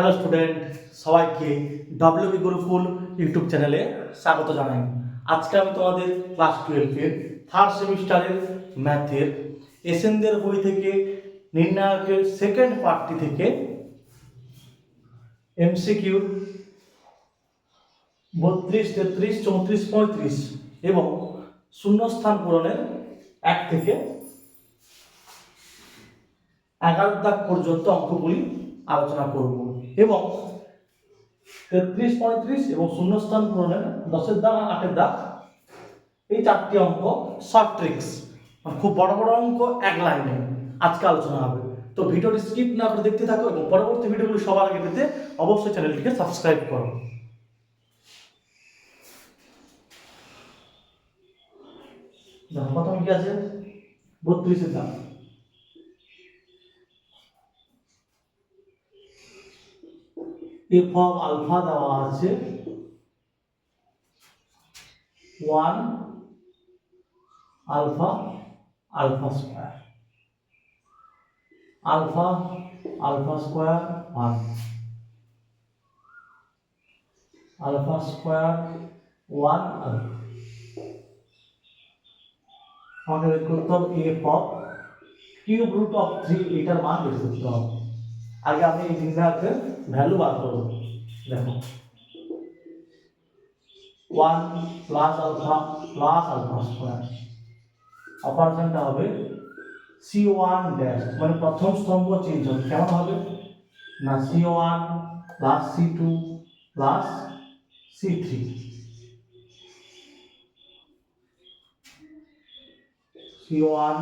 Hello student, সবাইকে WB Gurukul YouTube চ্যানেলে স্বাগত জানাই। আজকে আমি তোমাদের ক্লাস 12-এর থার্ড সেমিস্টারের ম্যাথের এসেনদের বই থেকে নির্ণায়কের সেকেন্ড পার্টটি থেকে এমসিকিউ 32, 33, 34, 35 এবং শূন্যস্থান পূরণের 1 থেকে 11 দাগ পর্যন্ত অঙ্কগুলি আলোচনা করব এবং 33, 35 এবং শূন্যস্থান পূরণের 10-এর দাগ আর 8-এর দাগ, এই 4টি অঙ্ক শর্ট ট্রিক্স, খুব বড় বড় অঙ্ক এক লাইনে আজকে আলোচনা হবে। তো ভিডিওটি স্কিপ না করে দেখতে থাকো এবং পরবর্তী ভিডিওগুলি সবার আগে পেতে অবশ্যই চ্যানেলটিকে সাবস্ক্রাইব করো। দেখো প্রথমে কি আছে, 32-এর দাগ। এফ অফ আলফা দেওয়া আছে 1 alpha alpha square, alpha alpha square 1, alpha square 1 alpha. আমাকে বের করতে হবে F of cube root of 3, এটার মান বের করতে হবে। আগে আমি এই নির্ণায়কের ভ্যালু বার করব। দেখো 1 plus alpha plus alpha square, অপারেশনটা হবে C1 ড্যাশ, মানে প্রথম স্তম্ভ চেঞ্জ হবে। কেমন হবে না, C1 plus C2 plus C3, C1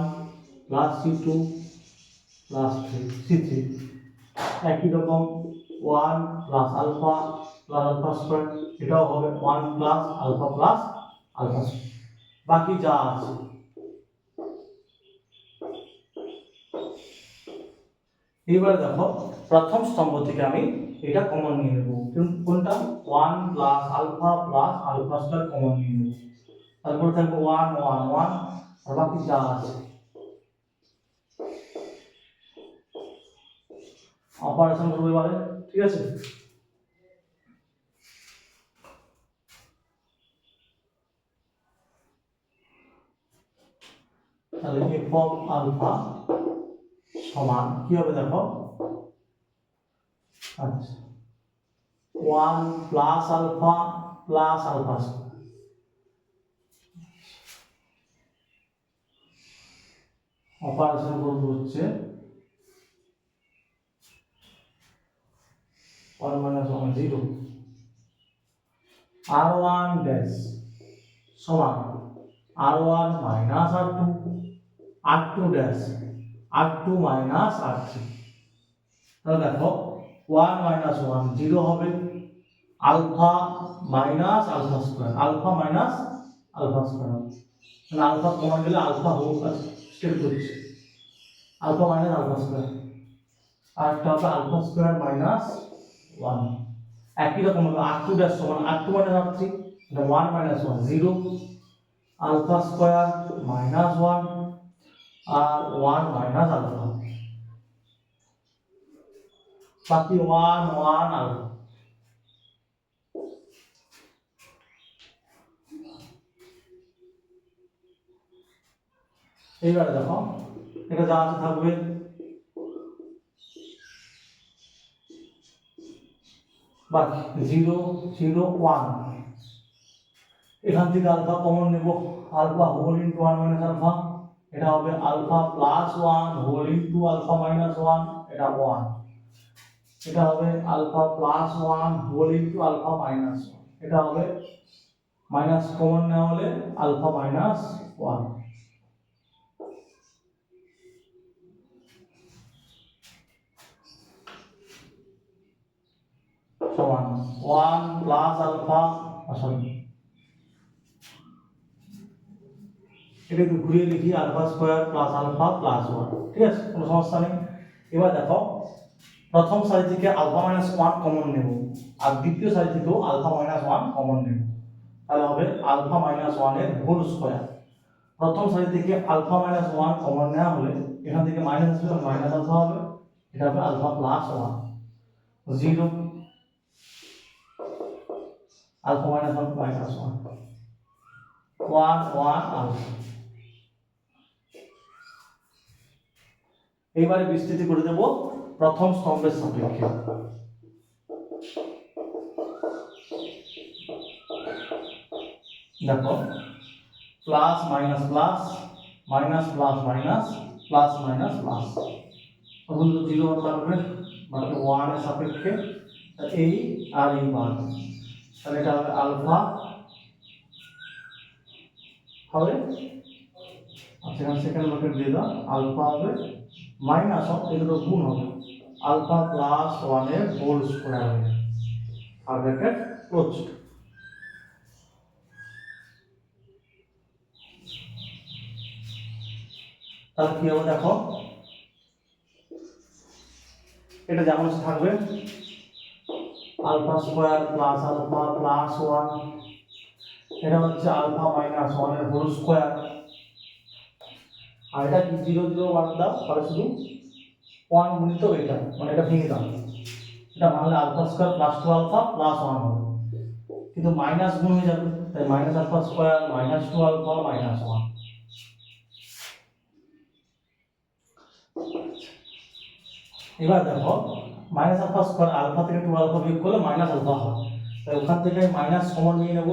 plus C2 plus C3। একই রকম 1 plus alpha plus alpha square, এটাও হবে 1 plus alpha plus alpha square. বাকি যা আছে এবার দেখো, প্রথম স্তম্ভ থেকে আমি এটা কমন নিয়ে নেব। কোনটা, 1 plus alpha plus alpha square common নিয়ে নেব। তারপর থাকবে 1 1 1, আর বাকি যা আছে অপারেশন করব এবারে। ঠিক আছে, তাহলে এফ অফ আলফা সমান কি হবে দেখো, আচ্ছা 1 plus alpha plus alpha square, operation করব হচ্ছে 1 minus 1 0, r1 ড্যাশ সমান r1 minus r2, r2 dash r2 minus r3। তাহলে দেখো 1 minus 1 0 হবে, alpha minus alpha square, alpha minus alpha square হবে। তাহলে আলফা কমন গেলে আলফা হোল স্টেপ করছে, আলফা মাইনাস আলফা স্কয়ার, আর একটা হবে আলফা স্কয়ার মাইনাস 1। একই রকম হবে r2 ড্যাশ সমান r2 মাইনাস r3, এটা 1 মাইনাস 1 0, আলফা স্কয়ার মাইনাস 1 আর 1 মাইনাস আলফা, বাকি 1 1 আলফা। এইবারে দেখো এটা যা আছে থাকবে, বাকি 0 0 1। এখান থেকে আলফা কমন নেব, alpha whole into 1 minus alpha, এটা হবে alpha plus 1 whole into alpha minus 1, এটা 1। এটা হবে alpha plus 1 whole into alpha minus 1, এটা হবে মাইনাস কমন না হলে আলফা মাইনাস 1, সমান 1 প্লাস আলফা, সরি এটা একটু ঘুরিয়ে লিখি, alpha square plus alpha plus 1। ঠিক আছে, কোনো সমস্যা নেই। এবার দেখো প্রথম সারি থেকে আলফা মাইনাস 1 কমন নেব, আর দ্বিতীয় সারি থেকেও আলফা মাইনাস 1 কমন নেব। তাহলে হবে আলফা মাইনাস 1 এর হোল স্কয়ার। প্রথম সারি থেকে আলফা মাইনাস 1 কমন নেওয়া হলে এখান থেকে মাইনাস আসবে, মাইনাস আলফা হবে, এটা হবে alpha plus 1। 0 alpha minus 1 minus 1 1 1 alpha. এইবারে বিস্তৃতি করে দেব প্রথম স্তম্ভের সাপেক্ষে। দেখো plus minus plus minus plus minus plus minus plus, তখন তো 0 থাকবে, বাকি 1 এর সাপেক্ষে এই আর এই মান, তাহলে এটা হবে আলফা হবে, আচ্ছা এখানে সেকেন্ড ব্র্যাকেট দিয়ে দাও, আলফা হবে মাইনাস এই দুটো গুণ হবে আলফা প্লাস 1 এর হোল স্কয়ার হবে, আর ব্র্যাকেট ক্লোজ। তাহলে কি হবে দেখো, এটা যেমন থাকবে alpha square plus alpha plus 1, এটা হচ্ছে আলফা মাইনাস 1 এর হোল স্কয়ার, আর এটা কি 0 0 বাদ দাও, তাহলে শুধু 1 গুণিত এটা, মানে এটা ভেঙে দাও, এটা ভাঙলে alpha square plus 2 alpha plus 1 হবে, কিন্তু মাইনাস গুণ হয়ে যাবে, তাই minus alpha square minus 2 alpha minus 1। এবার দেখো মাইনাস আলফা স্কয়ার, আলফা থেকে 2 আলফা বিয়োগ করলে মাইনাস আলফা হয়, তাই ওখান থেকে মাইনাস কমন নিয়ে নেব,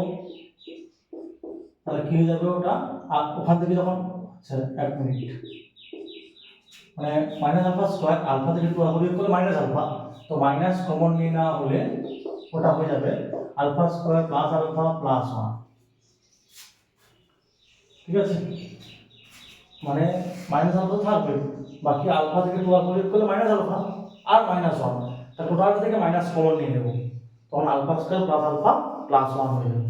তাহলে কি হয়ে যাবে ওটা, আর ওখান থেকে যখন, আচ্ছা এক মিনিট, মানে মাইনাস আলফা স্কয়ার আলফা থেকে 2 আলফা বিয়োগ করলে মাইনাস আলফা, তো মাইনাস কমন নিয়ে না হলে ওটা হয়ে যাবে alpha square plus alpha plus 1, ঠিক আছে, মানে মাইনাস আলফা থাকবে, বাকি আলফা থেকে 2 আলফা বিয়োগ করলে মাইনাস আলফা আর মাইনাস 1, তা টোটাল থেকে মাইনাস কমন নিয়ে নেব, তখন alpha square plus alpha plus 1 হয়ে যাবে,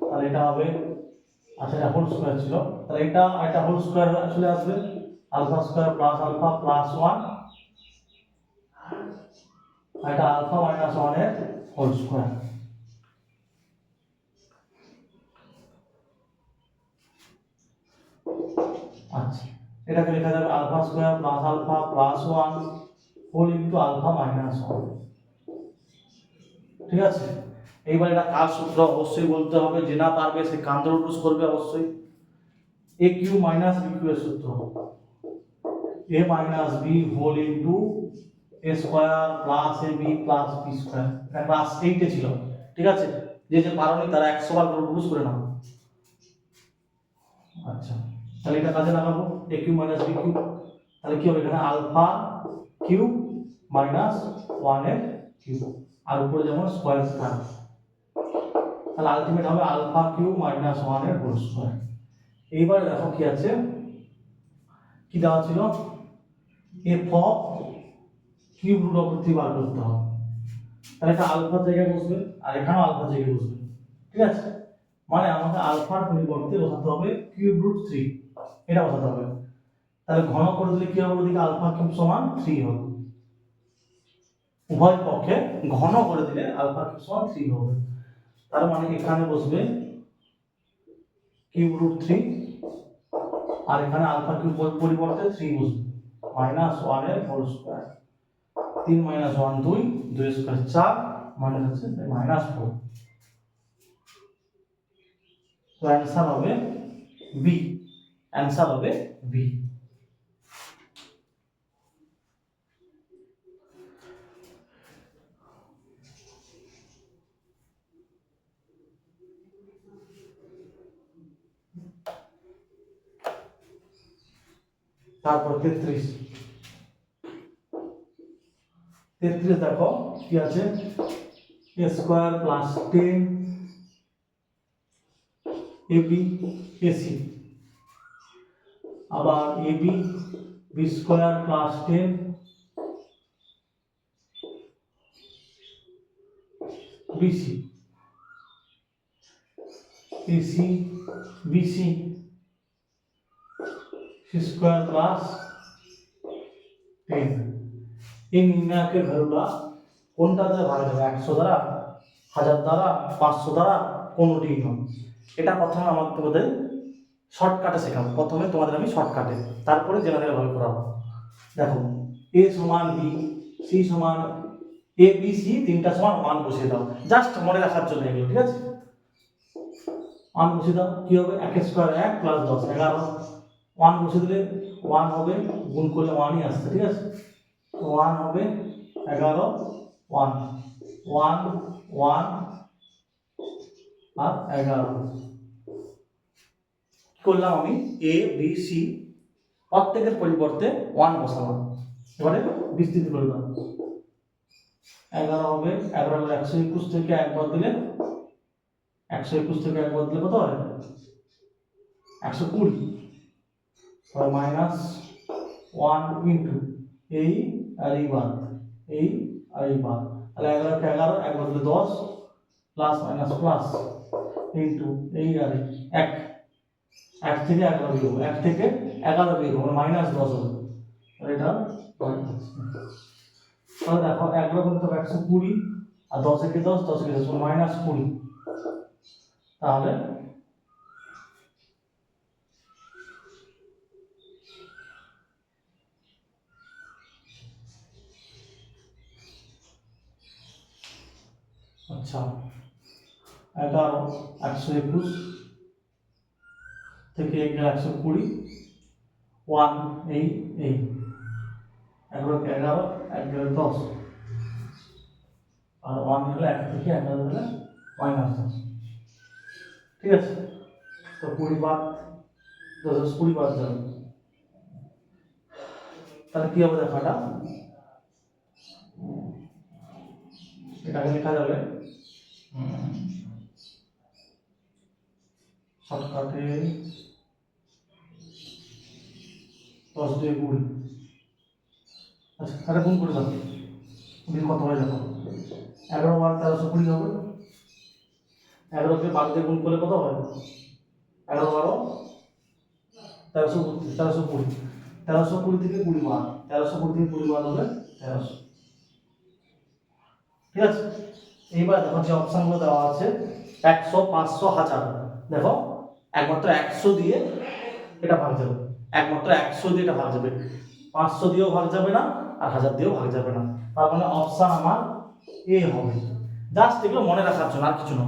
তাহলে এটা হবে, আচ্ছা এটা হোল স্কয়ার ছিল, তাহলে এটা হোল স্কয়ার চলে আসবে, alpha square plus alpha plus 1, এটা আলফা মাইনাস 1 এর হোল স্কয়ার। আচ্ছা এটাকে লেখা যাবে alpha square plus alpha plus 1 whole into alpha minus 1, ঠিক আছে। এইবার এটা কার সূত্র অবশ্যই বলতে হবে, যে না পারবে সে কান্দ্র ইউজ করবে অবশ্যই, a cube minus b cube এর সূত্র, a minus b whole into a square plus ab plus b square, এটা ক্লাস 8 এ ছিল, ঠিক আছে, যে যে পারোনি তারা 100 বার ইউজ করে নাও। আচ্ছা তাহলে এটা কাজে লাগাবো, a cube minus b cube, তাহলে কি হবে এখানে আলফা কিউ মাইনাস 1 এর কিউ, আর উপরে যেমন স্কয়ার স্কয়ার, তাহলে আলটিমেট হবে আলফা কিউ মাইনাস 1 এর হোল স্কয়ার। এইবার দেখো কি আছে, কি দেওয়া ছিল, F of cube root of 3 বার করতে হবে, তাহলে এটা আলফা জায়গায় বসবে আর এখানেও আলফা জায়গায় বসবে, ঠিক আছে, মানে আমাকে আলফার পরিবর্তে বসাতে হবে কিউব রুট 3, এটা বসাতে হবে, তাহলে ঘন করে দিলে কি হবে, ওদিকে আলফা কিউব সমান 3 হবে, উভয় পক্ষে ঘন করে দিলে আলফা কিউব সমান 3 হবে, তার মানে এখানে বসবে কিউব রুট 3 আর এখানে আলফা কিউব পরিবর্তে 3 বসবে, মাইনাস 1 এর whole square, 3 minus 1 2, 2 square 4, minus আছে মাইনাস 4, তো অ্যানসার হবে বি, অ্যানসার হবে বি। তারপর 33 দেখো কি আছে, a square plus 10 ab ac, আবার ab b square plus 10 bc, ac bc c square plus 10। এই নির্ণায়কের ভ্যালুটা কোনটা দ্বারা ভাগ যাবে, 100 দ্বারা, 1000 দ্বারা, 500 দ্বারা, কোনোটিই নয়, এটা প্রথমে তোমাদের শর্টকাটে শেখাবো, প্রথমে তোমাদের আমি শর্টকাটে, তারপরে জেনারেল ভাবে করাবো। দেখো a সমান b, c সমান এ বি সি তিনটা সমান 1 বসিয়ে দাও, জাস্ট মনে রাখার জন্য এগুলো, ঠিক আছে। 1 বসিয়ে দাও, কি হবে 1 স্কয়ার 1 প্লাস 10 11, 1 বসিয়ে দিলে 1 হবে, গুণ করলে 1ই আসছে, ঠিক আছে। তো 1 হবে 11 1 1 1 আর 11 করলাম আমি এ বি সি প্রত্যেকের পরিবর্তে 1 বসালাম। এবারে বিস্তৃত করে দাও, 11 হবে 11 হলে 121 থেকে 1 বাদ দিলে 121 থেকে 1 বাদ দিলে কত হয় 120, আর মাইনাস 1 ইনটু এই আর এই বাদ, এই আর এই বাদ, তাহলে 11 কে 11 1 বাদ দিলে 10 প্লাস মাইনাস প্লাস ইনটু এই আর এই 1 1 থেকে 11 বিয়োগ, 1 থেকে 11 বিয়োগ মানে মাইনাস 10 হবে, আর এটা তাহলে দেখো 11 গুণিতক 120 আর 10 একে 10 10 একে 10 মাইনাস 20, তাহলে আচ্ছা 11 121 থেকে 120 1 এই 11 কে 11 1 গেলে 10 আর 1 হলে 1 থেকে 11 হলে মাইনাস 10, ঠিক আছে। তো 20 বাদ 10 20 বাদ যাবে, তাহলে কি হবে দেখো, এটাকে লেখা যাবে শর্টকাটে 10 দিয়ে 20, আচ্ছা তাহলে গুণ করে দাও, কত হয় দেখো 11 বার 1320 হবে, 11 কে 12 দিয়ে গুণ করলে কত হয় 11 12 1320, 1320 থেকে 20 বাদ, 1320 থেকে 20 বাদ হবে 1300, ঠিক আছে। এইবার দেখো যে অপশনগুলো দেওয়া আছে 100 500 1000, দেখো একমাত্র 100 দিয়ে এটা ভাগ যাবে, একমাত্র 100 দিয়ে এটা ভাগ যাবে, 500 দিয়েও ভাগ যাবে না আর 1000 দিয়েও ভাগ যাবে না, তার মানে অপশন আমার এ হবে। জাস্ট এগুলো মনে রাখার জন্য, আর কিছু না।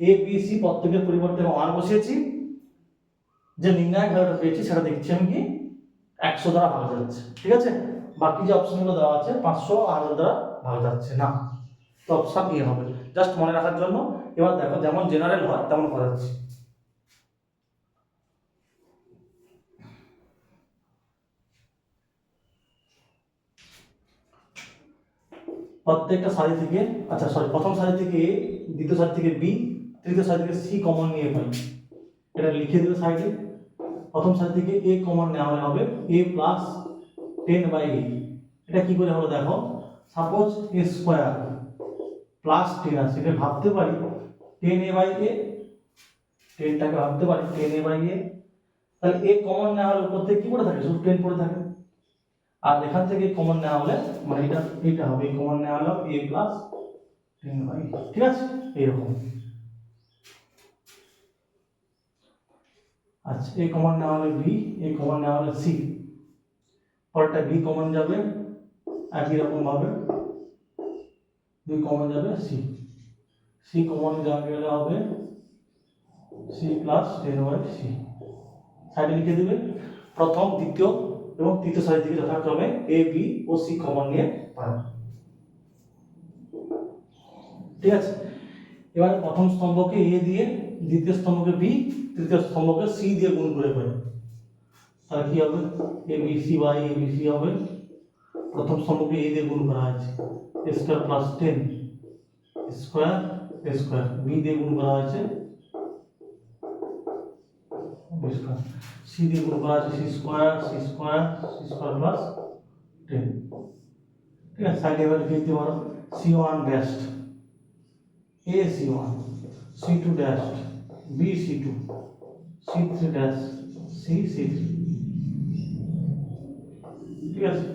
এ বি সি প্রত্যেকের পরিবর্তে 1 বসিয়েছি, যে নির্ণায়ক ভ্যালুটা পেয়েছি সেটা দেখছি আমি কি 100 দ্বারা ভাগ যাচ্ছে, ঠিক আছে। বাকি যে অপশনগুলো দেওয়া আছে 500 আর 1000 দ্বারা ভাগ যাচ্ছে না, তো অপশন এ হবে, জাস্ট মনে রাখার জন্য। এবার দেখো যেমন জেনারেল হয় তেমন করাচ্ছি। প্রত্যেকটা সারি থেকে, আচ্ছা সরি, প্রথম সারি থেকে এ, দ্বিতীয় সারি থেকে বি, তৃতীয় সারি থেকে সি কমন নিয়ে পাই, এটা লিখে দেবে সাইডে। প্রথম সারি থেকে এ কমন নেওয়া হলে হবে এ প্লাস 10/8, এটা কি করে হলো দেখো, সাপোজ এ স্কয়ার প্লাস 10 আছে, এটা ভাবতে পারি 10a/a, 10টাকে ভাবতে পারি 10a/a, তাহলে এ কমন নেওয়া হলে উপর থেকে কি পড়ে থাকে, শুধু 10 পড়ে থাকে, আর এখান থেকে কমন নেওয়া হলে মানে এটা হবে কমন নেওয়া হলো a প্লাস 10/a, ঠিক আছে এইরকম। আচ্ছা এ কমন নেওয়া হলে বি, এ কমন নেওয়া হলে সি, পরটা বি কমন যাবে একই রকম ভাবে, বি কমন যাবে সি, সি কমন যাবে গেলে হবে সি প্লাস 10/c, সাইডে লিখে দেবে প্রথম দ্বিতীয় এবং তৃতীয় সারি থেকে যথাক্রমে A B O C common নিয়ে পাবে, ঠিক আছে। এবার প্রথম স্তম্ভকে এ দিয়ে, দ্বিতীয় স্তম্ভকে বি, তৃতীয় স্তম্ভকে সি দিয়ে গুণ করে পাই, তাহলে কি হবে A B C by A B C হবে, প্রথম স্তম্ভকে এ দিয়ে গুণ করা হয়েছে A square plus 10 square A square, B দিয়ে গুণ করা হয়েছে সি দিয়ে গুণ করা আছে সি স্কয়ার প্লাস 10, ঠিক আছে। সাইডে এবার লিখে দিতে পারো c1 dash a c1, c2 dash b c2, c3 dash c c3, ঠিক আছে।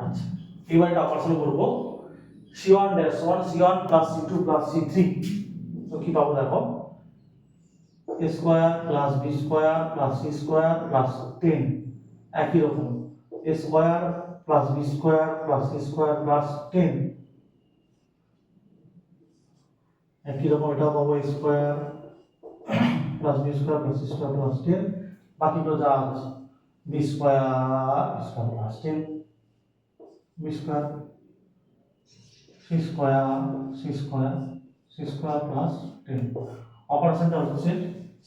আচ্ছা এবার এটা অপারেশন করব c1 dash 1 c1 plus c2 plus c3, তো কি পাবো দেখো a square plus b square plus c square plus 10, একই রকম a square plus B square plus C square plus 10, একই রকম এটাও পাবো a square plus B square plus C square plus 10, বাকিগুলো যা আছে B square plus 10, B square C square C square C square plus 10। অপারেশনটা হচ্ছে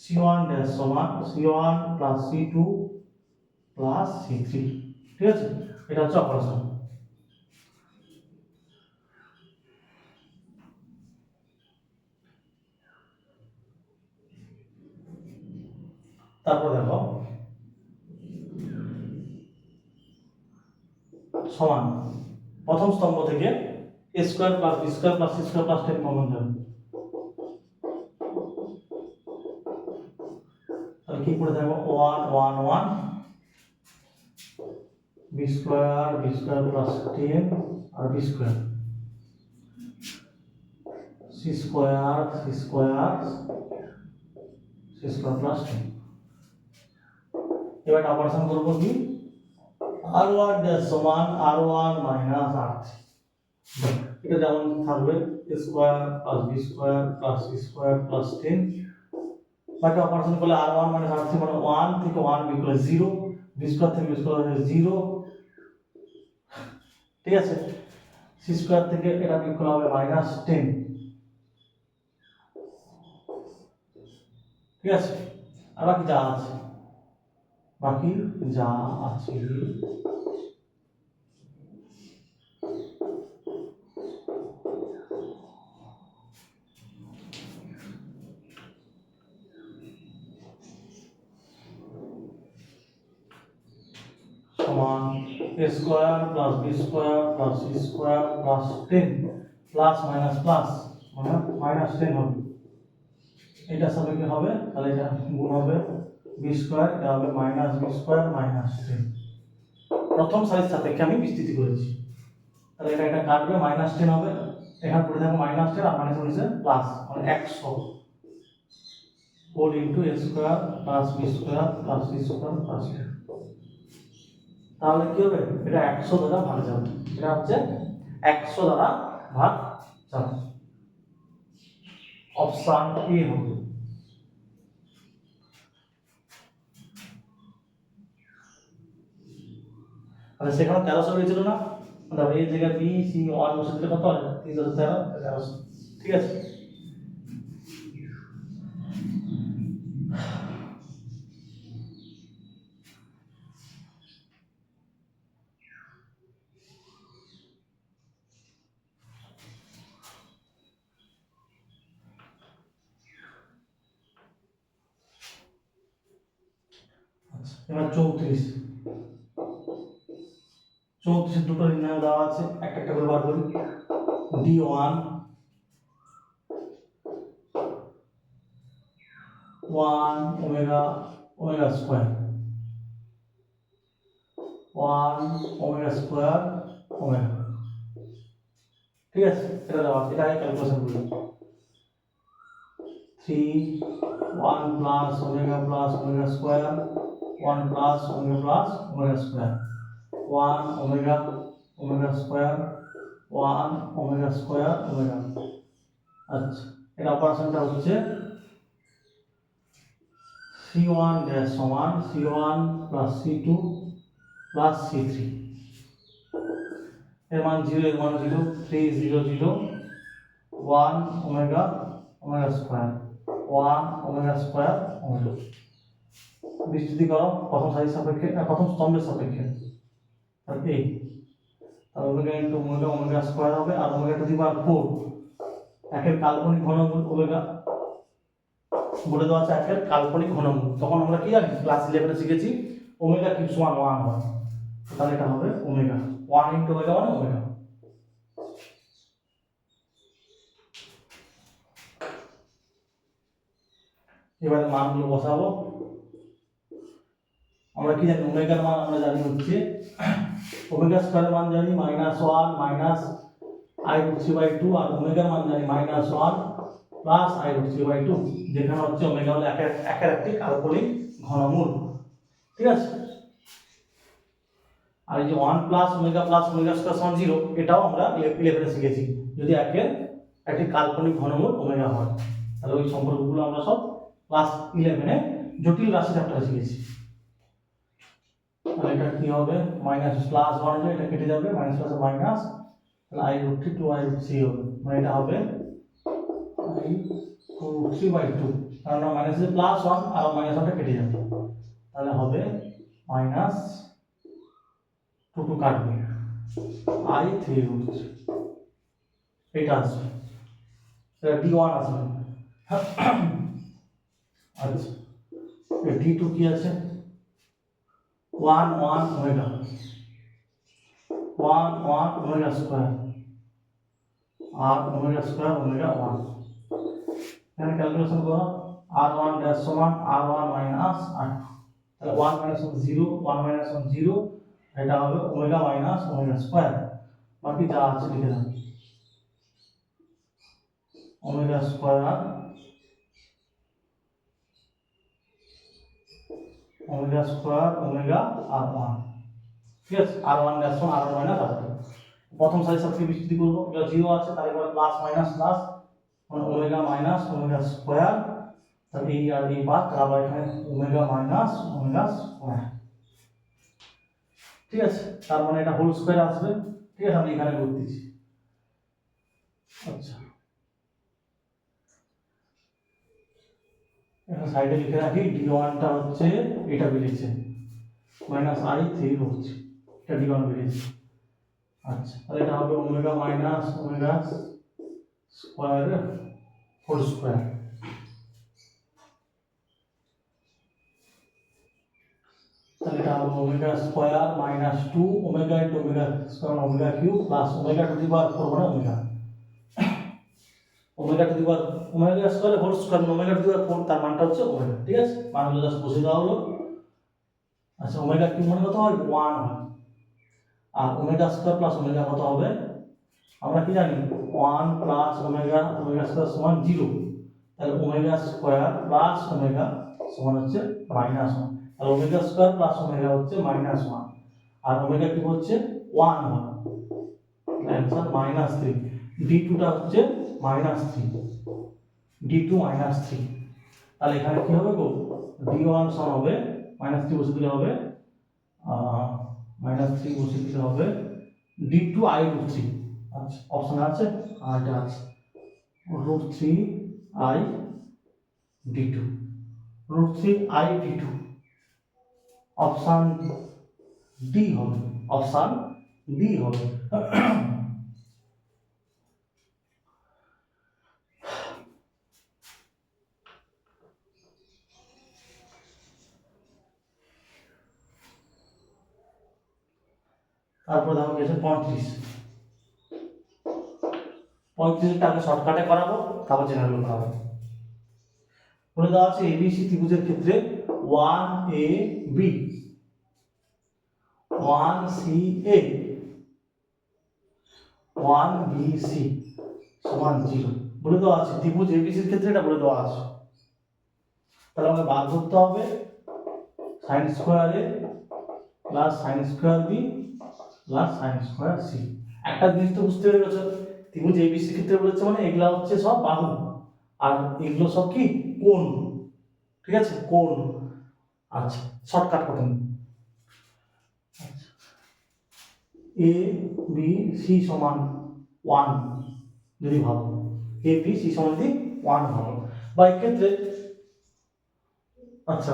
c1 ড্যাশ সমান c1 plus c2 plus c3, ঠিক আছে, এটা হচ্ছে অপারেশন। তারপর দেখো সমান প্রথম স্তম্ভ থেকে a square plus b square plus c square plus 10 common যাবে, তাহলে কি করে থাকবে 1 1 1 b স্কয়ার প্লাস 10 আর b square c square plus 10। এবার অপারেশন করব কি r1 সমান r1 মাইনাস r3, এটা যেমন থাকবে a square plus b square plus c square plus 10, বাকি অপারেশন করলে r1 মাইনাস r3 মানে 1 থেকে 1 বিয়োগ করলে 0, b স্কয়ার থেকে b স্কয়ার হয়ে 0, ঠিক আছে, c স্কয়ার থেকে এটা বিয়োগ করলে হবে মাইনাস 10, ঠিক আছে, আর বাকি যা আছে সমান a square plus b square plus c square plus 10 plus minus plus মানে মাইনাস 10 হবে, এটা সাপেক্ষে হবে, তাহলে এটা গুণ হবে b স্কয়ার, এটা হবে মাইনাস b স্কয়ার মাইনাস 10। প্রথম সাইজ সাপেক্ষে আমি বিস্তৃতি করেছি, তাহলে এটা কাটবে মাইনাস 10 হবে, এখানে পড়ে থাকবে মাইনাস 10 আর মাইনাস হচ্ছে প্লাস, মানে 100 whole into a square plus b square plus c square plus 10। তাহলে কি হবে, এটা 100 দ্বারা ভাগ যাবে, এটা হচ্ছে 100 দ্বারা ভাগ যাবে, অপশন এ হবে। তাহলে সেখানে 1300 হয়েছিল না, মানে এই জায়গায় বি সি 1 বসে দিলে কত হয় 1300, ঠিক আছে। এবার 34 দুটো নির্ণয় দেওয়া আছে, একটা একটা করে বার করি। d1 1 omega square 1 omega square omega, ঠিক আছে, এটা দেওয়া আছে, এটা ক্যালকুলেশন করি। 3 1 plus omega square 1 plus omega square 1 omega square 1 omega square omega. আচ্ছা, এটা অপারেশনটা হচ্ছে c1 ড্যাশ সমান c1 plus c2 plus c3, এর মান 0, এর মান 0, 3 0 0 1 omega square 1 omega square omega. বিস্তৃতি করো প্রথম সাইজ সাপেক্ষে, প্রথম স্তম্ভের সাপেক্ষে, তাহলে এই তাহলে ওমেগা ইনটু ওমেগা স্কয়ার হবে, আর ওমেগা টু দি পাওয়ার 4 একের কাল্পনিক ঘনমূল ওমেগা বলে দেওয়া আছে, একের কাল্পনিক ঘনমূল। তখন আমরা কি জানি ক্লাস 11 এ শিখেছি ওমেগা কিউব সমান 1 হয়, তাহলে এটা হবে ওমেগা 1 ইনটু ওমেগা মানে ওমেগা। এবারে মানগুলো বসাবো। আমরা কি জানি ওমেগার মান আমরা জানি হচ্ছে ওমেগা স্কয়ারের মান জানি -1 মাইনাস i√3/2, আর ওমেগার মান জানি -1 প্লাস i√3/2, যেখানে হচ্ছে ওমেগা হলো একের একটি কাল্পনিক ঘনমূল, ঠিক আছে। আর এই যে 1 প্লাস ওমেগা স্কয়ার সমান 0, এটাও আমরা 11 শিখেছি। যদি একটি কাল্পনিক ঘনমূল ওমেগা হয়, তাহলে ওই সম্পর্কগুলো আমরা সব ক্লাস 11 জটিল রাশি চ্যাপ্টারে শিখেছি। তাহলে এটা কি হবে, মাইনাস প্লাস 1 এটা কেটে যাবে, মাইনাস প্লাস মাইনাস, তাহলে i√3 2i√3 হবে, মানে এটা হবে i√3/2, কারণ মাইনাস যে প্লাস 1 আর মাইনাস 1টা কেটে যাবে, তাহলে হবে মাইনাস 2 কাটবে, i3√3 এটা আসবে, এটা d1 আসবে। আচ্ছা, এই d2 কি আছে, 1 1 ওমেগা 1 ওমেগা স্কয়ার আর ওমেগা স্কয়ার ওমেগা 1, এখানে ক্যালকুলেশন করো, r1 ড্যাশ সমান r1 মাইনাস r2, তাহলে 1 মাইনাস 0 1 মাইনাস 0, এটা হবে ওমেগা মাইনাস ওমেগা স্কয়ার, বাকি যা আছে লিখে দাও, ওমেগা স্কয়ার ওমেগা r1, ঠিক আছে, r1 ড্যাশ সমান r1 মাইনাস r2। প্রথম সারির সাথে বিস্তৃতি করব, এটা 0 আছে, তাহলে এবার প্লাস মাইনাস প্লাস, মানে ওমেগা মাইনাস ওমেগা স্কয়ার, তাহলে এই আর এই বাদ, আবার এখানে ওমেগা মাইনাস ওমেগা স্কয়ার, ঠিক আছে, তার মানে এটা হোল স্কয়ার আসবে, ঠিক আছে, আমি এখানে লিখে দিচ্ছি। আচ্ছা, এখানে সাইডে লিখে রাখি, d1 টা হচ্ছে এটা বেরিয়েছে মাইনাস i3 হচ্ছে, এটা d1 বেরিয়েছে। আচ্ছা, তাহলে এটা হবে omega minus omega square whole square, তাহলে এটা হবে omega square minus 2 omega into omega square omega cube plus omega to the power 4 মানে omega to the power omega square whole square omega to the power 4, তার মানটা হচ্ছে omega, ঠিক আছে, মানগুলো জাস্ট বসিয়ে দেওয়া হলো। আচ্ছা, ওমেগা কিউব মানে কত হয়, 1 হয়, আর ওমেগা স্কয়ার প্লাস ওমেগা কত হবে, আমরা কি জানি 1 প্লাস ওমেগা স্কয়ার সমান 0, তাহলে ওমেগা স্কয়ার প্লাস ওমেগা সমান হচ্ছে মাইনাস 1, তাহলে ওমেগা স্কয়ার প্লাস ওমেগা হচ্ছে মাইনাস 1, আর ওমেগা কিউব হচ্ছে 1 হয়, অ্যানসার মাইনাস 3, d2 টা হচ্ছে মাইনাস 3, d2 মাইনাস 3, তাহলে এখানে কি হবে গো, d1 সমান হবে মাইনাস 3 বসে দিলে হবে মাইনাস 3 বসে দিলে হবে d2 i√3, আচ্ছা অপশন আছে, আর এটা আছে √3 i d2, √3 i d2, option D হবে, অপশন ডি হবে। তারপর দেখো গেছে 35টাকে শর্টকাটে করাবো, তারপর জেনারেল করাবো। বলে দেওয়া আছে এবিসি ত্রিভুজের ক্ষেত্রে 1AB 1CA 1BC সমান 0 বলে দেওয়া আছে, ত্রিভুজ এবিসির ক্ষেত্রে এটা বলে দেওয়া আছে। তাহলে আমাকে বাদ ধরতে হবে sin square A plus sin square B plus sin square C। একটা জিনিস তো বুঝতে পেরেছো, ত্রিভুজ এবিসি ক্ষেত্রে বলেছে মানে এগুলা হচ্ছে সব বাহু, আর এগুলো সব কি কোণ, ঠিক আছে, কোণ। আচ্ছা, শর্টকাট প্রথম, আচ্ছা, এ বি সি সমান 1 যদি ভাবো, এ বি সি সমান যদি 1 ভাবো, বা এক্ষেত্রে আচ্ছা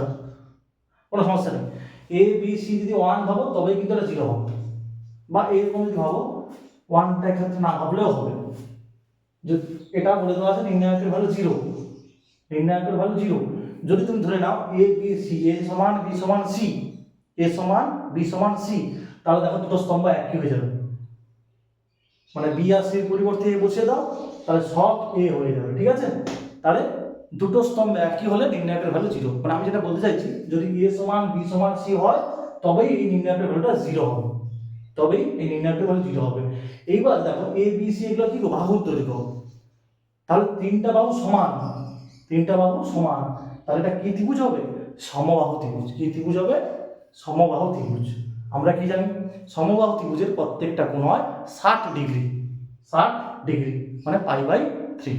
কোনো সমস্যা নেই, এ বি সি যদি 1 ভাবো তবেই কিন্তু এটা 0 হবে, বা এরকম যদি ভাবো 1টা ক্ষেত্রে না ভাবলেও হবে, যে এটা বলে দেওয়া আছে নির্ণায়কের ভ্যালু 0, নির্ণায়কের ভ্যালু 0, যদি তুমি ধরে নাও এ বি সি, এ সমান বি সমান সি, এ সমান বি সমান সি, তাহলে দেখো দুটো স্তম্ভ একই হয়ে যাবে, মানে বি আর সির পরিবর্তে এ বসিয়ে দাও, তাহলে সব এ হয়ে যাবে, ঠিক আছে, তাহলে দুটো স্তম্ভ একই হলে নির্ণায়কের ভ্যালু 0, মানে আমি যেটা বলতে চাইছি যদি এ সমান বি সমান সি হয় তবেই এই নির্ণায়কের ভ্যালুটা 0 হবে, তবেই এই নির্ণায়কের ভ্যালু 0 হবে। এইবার দেখো এ বি সি এগুলো কি বাহুর দৈর্ঘ্য, তাহলে তিনটা বাহু সমান, তিনটা বাহু সমান, তাহলে এটা কি ত্রিভুজ হবে, সমবাহু ত্রিভুজ। কি ত্রিভুজ হবে, সমবাহু ত্রিভুজ। আমরা কি জানি সমবাহু ত্রিভুজের প্রত্যেকটা কোণ হয় 60 ডিগ্রি, 60 ডিগ্রি মানে π/3।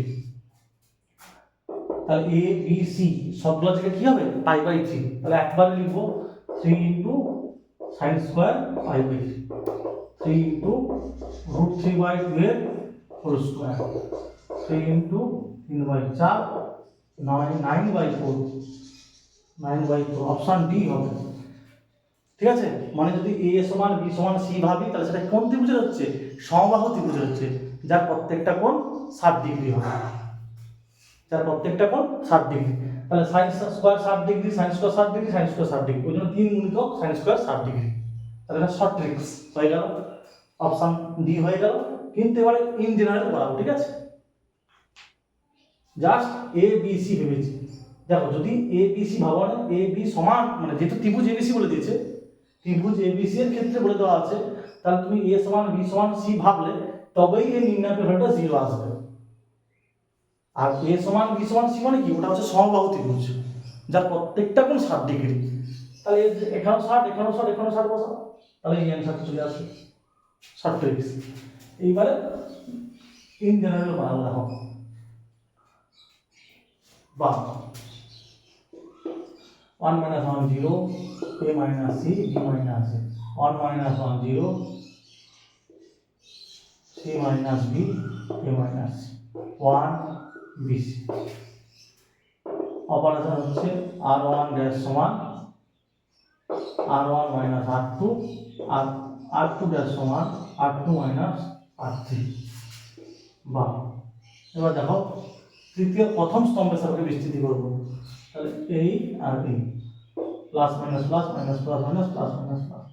তাহলে এ বি সি সবগুলো থেকে কি হবে π/3। তাহলে একবার লিখবো 3 ইন্টু সাইন স্কোয়ার π/3, 3 ইন্টু √3/2 এর whole square, 3 into 3/4 9/4, 9/4 option D হবে। ঠিক আছে, মানে যদি এ সমান বি সমান সি ভাবি তাহলে সেটা কোন ত্রিভুজের হচ্ছে সমবাহু ত্রিভুজের হচ্ছে, যার প্রত্যেকটা কোণ 60 ডিগ্রি হবে, যার প্রত্যেকটা কোণ 60 ডিগ্রি। তাহলে sine square 60 degree, sine square 60 degree, sine square 60 degree, ওই জন্য 3 গুণিতক সাইন স্কোয়ার 60 ডিগ্রি। তাহলে এটা শর্ট ট্রিক্স হয়ে গেল, অপশন ডি হয়ে গেল। কিন্তু এবারে ইন জেনারেল করাবো, ঠিক আছে, জাস্ট এ বি সি ভেবেছি। দেখো যদি এ বি সি ভাবো না, এ বি সমান মানে যেহেতু ত্রিভুজ এবিসি বলে দিয়েছে, ত্রিভুজ এবিসি এর ক্ষেত্রে বলে দেওয়া আছে, তাহলে তুমি এ সমান বি সমান সি ভাবলে তবেই এই নির্ণয় ভ্যালুটা 0 আসবে। আর এ সমান বি সমান সি মানে কি, ওটা হচ্ছে সমবাহু ত্রিভুজ যার প্রত্যেকটা কোণ 60 ডিগ্রি। তাহলে এখানেও 60, এখানেও 60, এখানেও 60 বসা, তাহলে এই অ্যান্সারটা চলে আসবে, শর্ট ট্রিক্স। এইবারে ইন জেনারেল বানাবো, দেখো বাহ 1 - 1 0, a - c, b - a, 1 - 1 0, c - b, a - c, 1 b c। Operation হচ্ছে r1 ড্যাশ সমান r1 - r2 আর r2 ড্যাশ সমান r2 - r3। বাহ, এবার দেখো তৃতীয় প্রথম স্তম্ভের সাপেক্ষে বিস্তৃতি করব। তাহলে এই আর এই plus minus plus minus plus minus plus minus plus,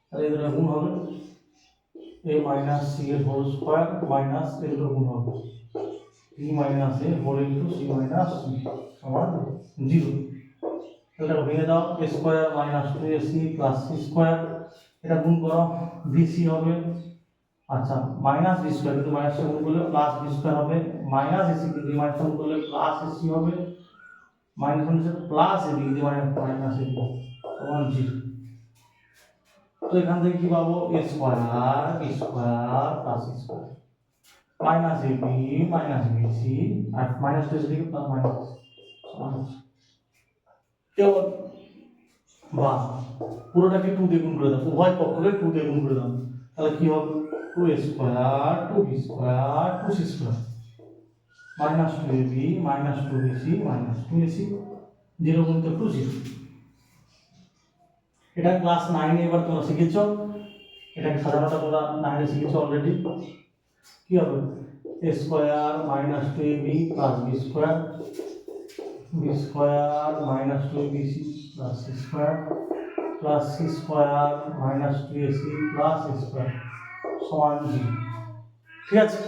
তাহলে এদের গুণ হবে a মাইনাস c এর হোল স্কয়ার মাইনাস এর গুণ হবে b minus a whole into c minus b সমান 0। তাহলে ভেঙে দাও, a square minus 2ac plus c square, এটা গুণ করো bc হবে, আচ্ছা মাইনাস বি স্কয়ার কিন্তু মাইনাস গুণ করলে প্লাস বি স্কয়ার হবে, মাইনাস এসি কিন্তু মাইনাস গুণ করলে প্লাস এসি হবে, মাইনাস হচ্ছে প্লাস এবি কিন্তু মাইনাস এবি সমান 0। তো এখান থেকে কি পাবো a square B square plus C square minus AB minus BC আর মাইনাস 2 এসে প্লাস মাইনাস সমান কেবল বাহ পুরোটাকে 2 দিয়ে গুণ করে দাও, উভয় পক্ষকে 2 দিয়ে গুণ করে দাও, তাহলে কি হবে 2a square 2b square 2c square minus 2ab minus 2bc minus 2ac 0 গুণিত 2 0। এটা ক্লাস 9 এ এবার তোমরা শিখেছো, এটাকে সাধারণত তোমরা 9 এ শিখেছো অলরেডি। কি হবে a square minus 2ab plus b square, b square minus 2abc plus c square plus c square minus 2ac plus a square সমান 0। ঠিক আছে,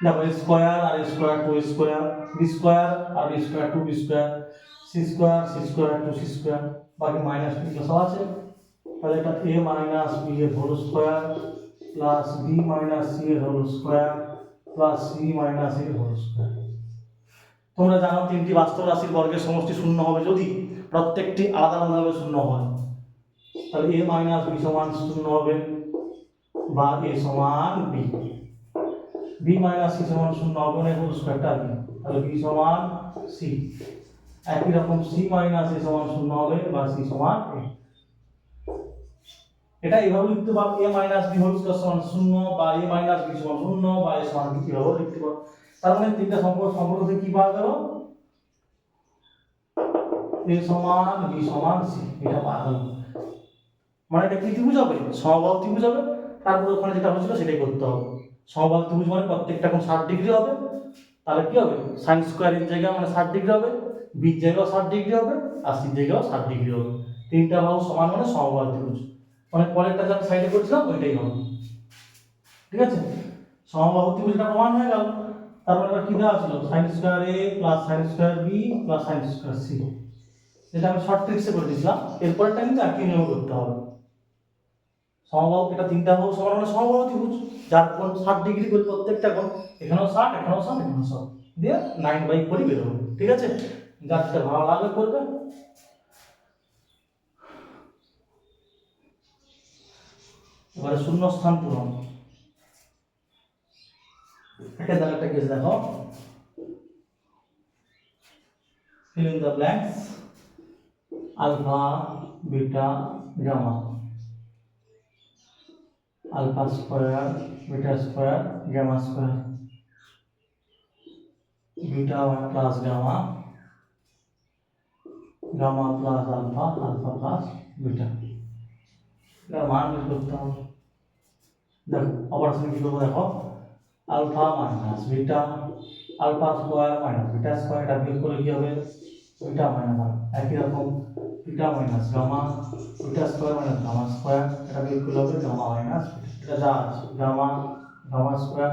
দেখো a স্কয়ার আর a square 2a square, b square আর b square 2b square, c square 2c square, বাকি minus কিছু সব আছে। তাহলে এটা a মাইনাস b এর whole square plus b minus c এর whole square plus c minus a এর হোল স্কয়ার। তোমরা জানো তিনটি বাস্তব রাশির বর্গের সমষ্টি শূন্য হবে যদি প্রত্যেকটি আলাদা আলাদাভাবে শূন্য হয়। তাহলে a মাইনাস b সমান শূন্য হবে বা a সমান b, b মাইনাস c সমান শূন্য হবে না হোল স্কয়ারটা আগে, তাহলে b সমান c। একই রকম c মাইনাস a সমান শূন্য হবে বা c সমান a। এটা এইভাবে লিখতে পারো a minus b whole square সমান শূন্য বা a মাইনাস b সমান শূন্য বা a সমান b কিভাবে লিখতে পারো। তার মানে তিনটা সম্পর্ক থেকে কি পাওয়া গেল a সমান b সমান c, এটা পাওয়া গেল। মানে এটা কি ত্রিভুজ হবে সমবাহু ত্রিভুজ হবে, তারপর ওখানে যেটা হয়েছিল সেটাই করতে হবে। সমবাহু ত্রিভুজ মানে প্রত্যেকটা কোণ 60 ডিগ্রি হবে, তাহলে কি হবে sin স্কয়ার এর জায়গা মানে 60 ডিগ্রি হবে, b এর জায়গাও 60 ডিগ্রি হবে আর c এর জায়গাও 60 ডিগ্রি হবে। তিনটা বাহু সমান মানে সমবাহু ত্রিভুজ, মানে পরেরটা যা সাইডে করেছিলাম ওইটাই হবে। ঠিক আছে, সমবাহু ত্রিভুজটা প্রমাণ হয়ে গেল। তারপর এবার কি দেওয়া ছিল sin square a plus sin square b plus sin square c, এটা আমি শর্ট ট্রিক্সে করে দিয়েছিলাম। এরপরটা কিন্তু একই নিয়ম করতে হবে। সমবাহু এটা তিনটা বাহু সমান মানে সমবাহু ত্রিভুজ যার কোণ 60 ডিগ্রি করে প্রত্যেকটা কোণ, এখানেও 60 এখানেও 60 এখানেও 60 দিয়ে 9/4 বের হবে। ঠিক আছে, যার যেটা ভালো লাগবে করবে। এবারে শূন্যস্থান পূরণ। একটা কেস দেখো, fill in the blanks, alpha, beta, gamma, alpha square, beta square, gamma square, beta 1 plus gamma, gamma plus alpha, alpha plus beta। এটার মান বের করতে হবে। দেখো অপারেশন কি করবো, দেখো alpha minus beta, alpha square minus beta square, এটা বিয়োগ করে কি হবে, বিটা মাইনাস আলফা। একই রকম beta minus gamma, beta square minus gamma square, এটা বিয়োগ করলে হবে গামা মাইনাস বিটা। এটা যা আছে gamma, gamma square,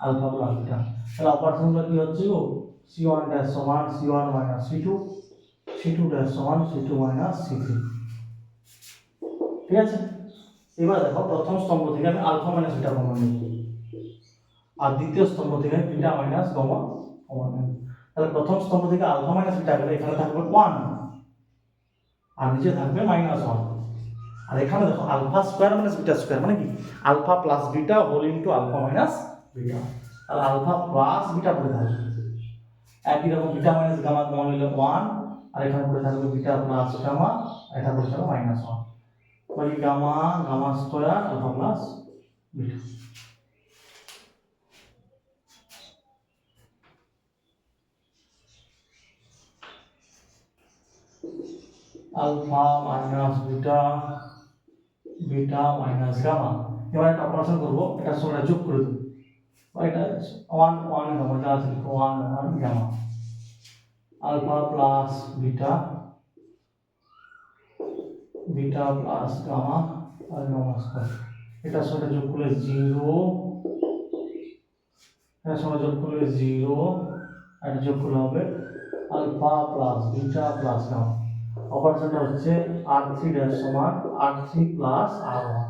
alpha plus beta. তাহলে অপারেশনটা কি হচ্ছে গো, c1 ড্যাশ সমান c1 minus c2, c2 dash সমান c2 মাইনাস c3। ঠিক আছে, এবার দেখো প্রথম স্তম্ভ থেকে আমি আলফা মাইনাস বিটা কমন নেব, আর দ্বিতীয় স্তম্ভ থেকে বিটা মাইনাস গামা কমন নেব। তাহলে প্রথম স্তম্ভ থেকে আলফা মাইনাস বিটা গেলে এখানে থাকবে 1 আর নিচে থাকবে -1। আর এখানে দেখো alpha square minus beta square মানে কি, alpha plus beta whole into alpha minus beta. তাহলে আলফা প্লাস বিটা পড়ে থাকবে। একই রকম বিটা মাইনাস গামা কমন নিলে 1, আর এখানে পড়ে থাকবে বিটা প্লাস গামা, আর এটা পড়ে থাকবে -1। বাকি gamma, gamma square, alpha plus beta. Alpha minus beta, beta minus gamma. এবার একটা অপারেশন করব, এটা সঙ্গে যোগ করে দেব, এটা 1 1 গামা যা আছে 1 1 gamma, alpha plus beta, beta plus gamma আর গামা স্কয়ার। এটার সাথে যোগ করলে 0, এটার সাথে যোগ করলে 0, আর যোগ করলে হবে alpha plus beta plus gamma. অপারেশনটা হচ্ছে r3 ড্যাশ সমান r3 প্লাস r1।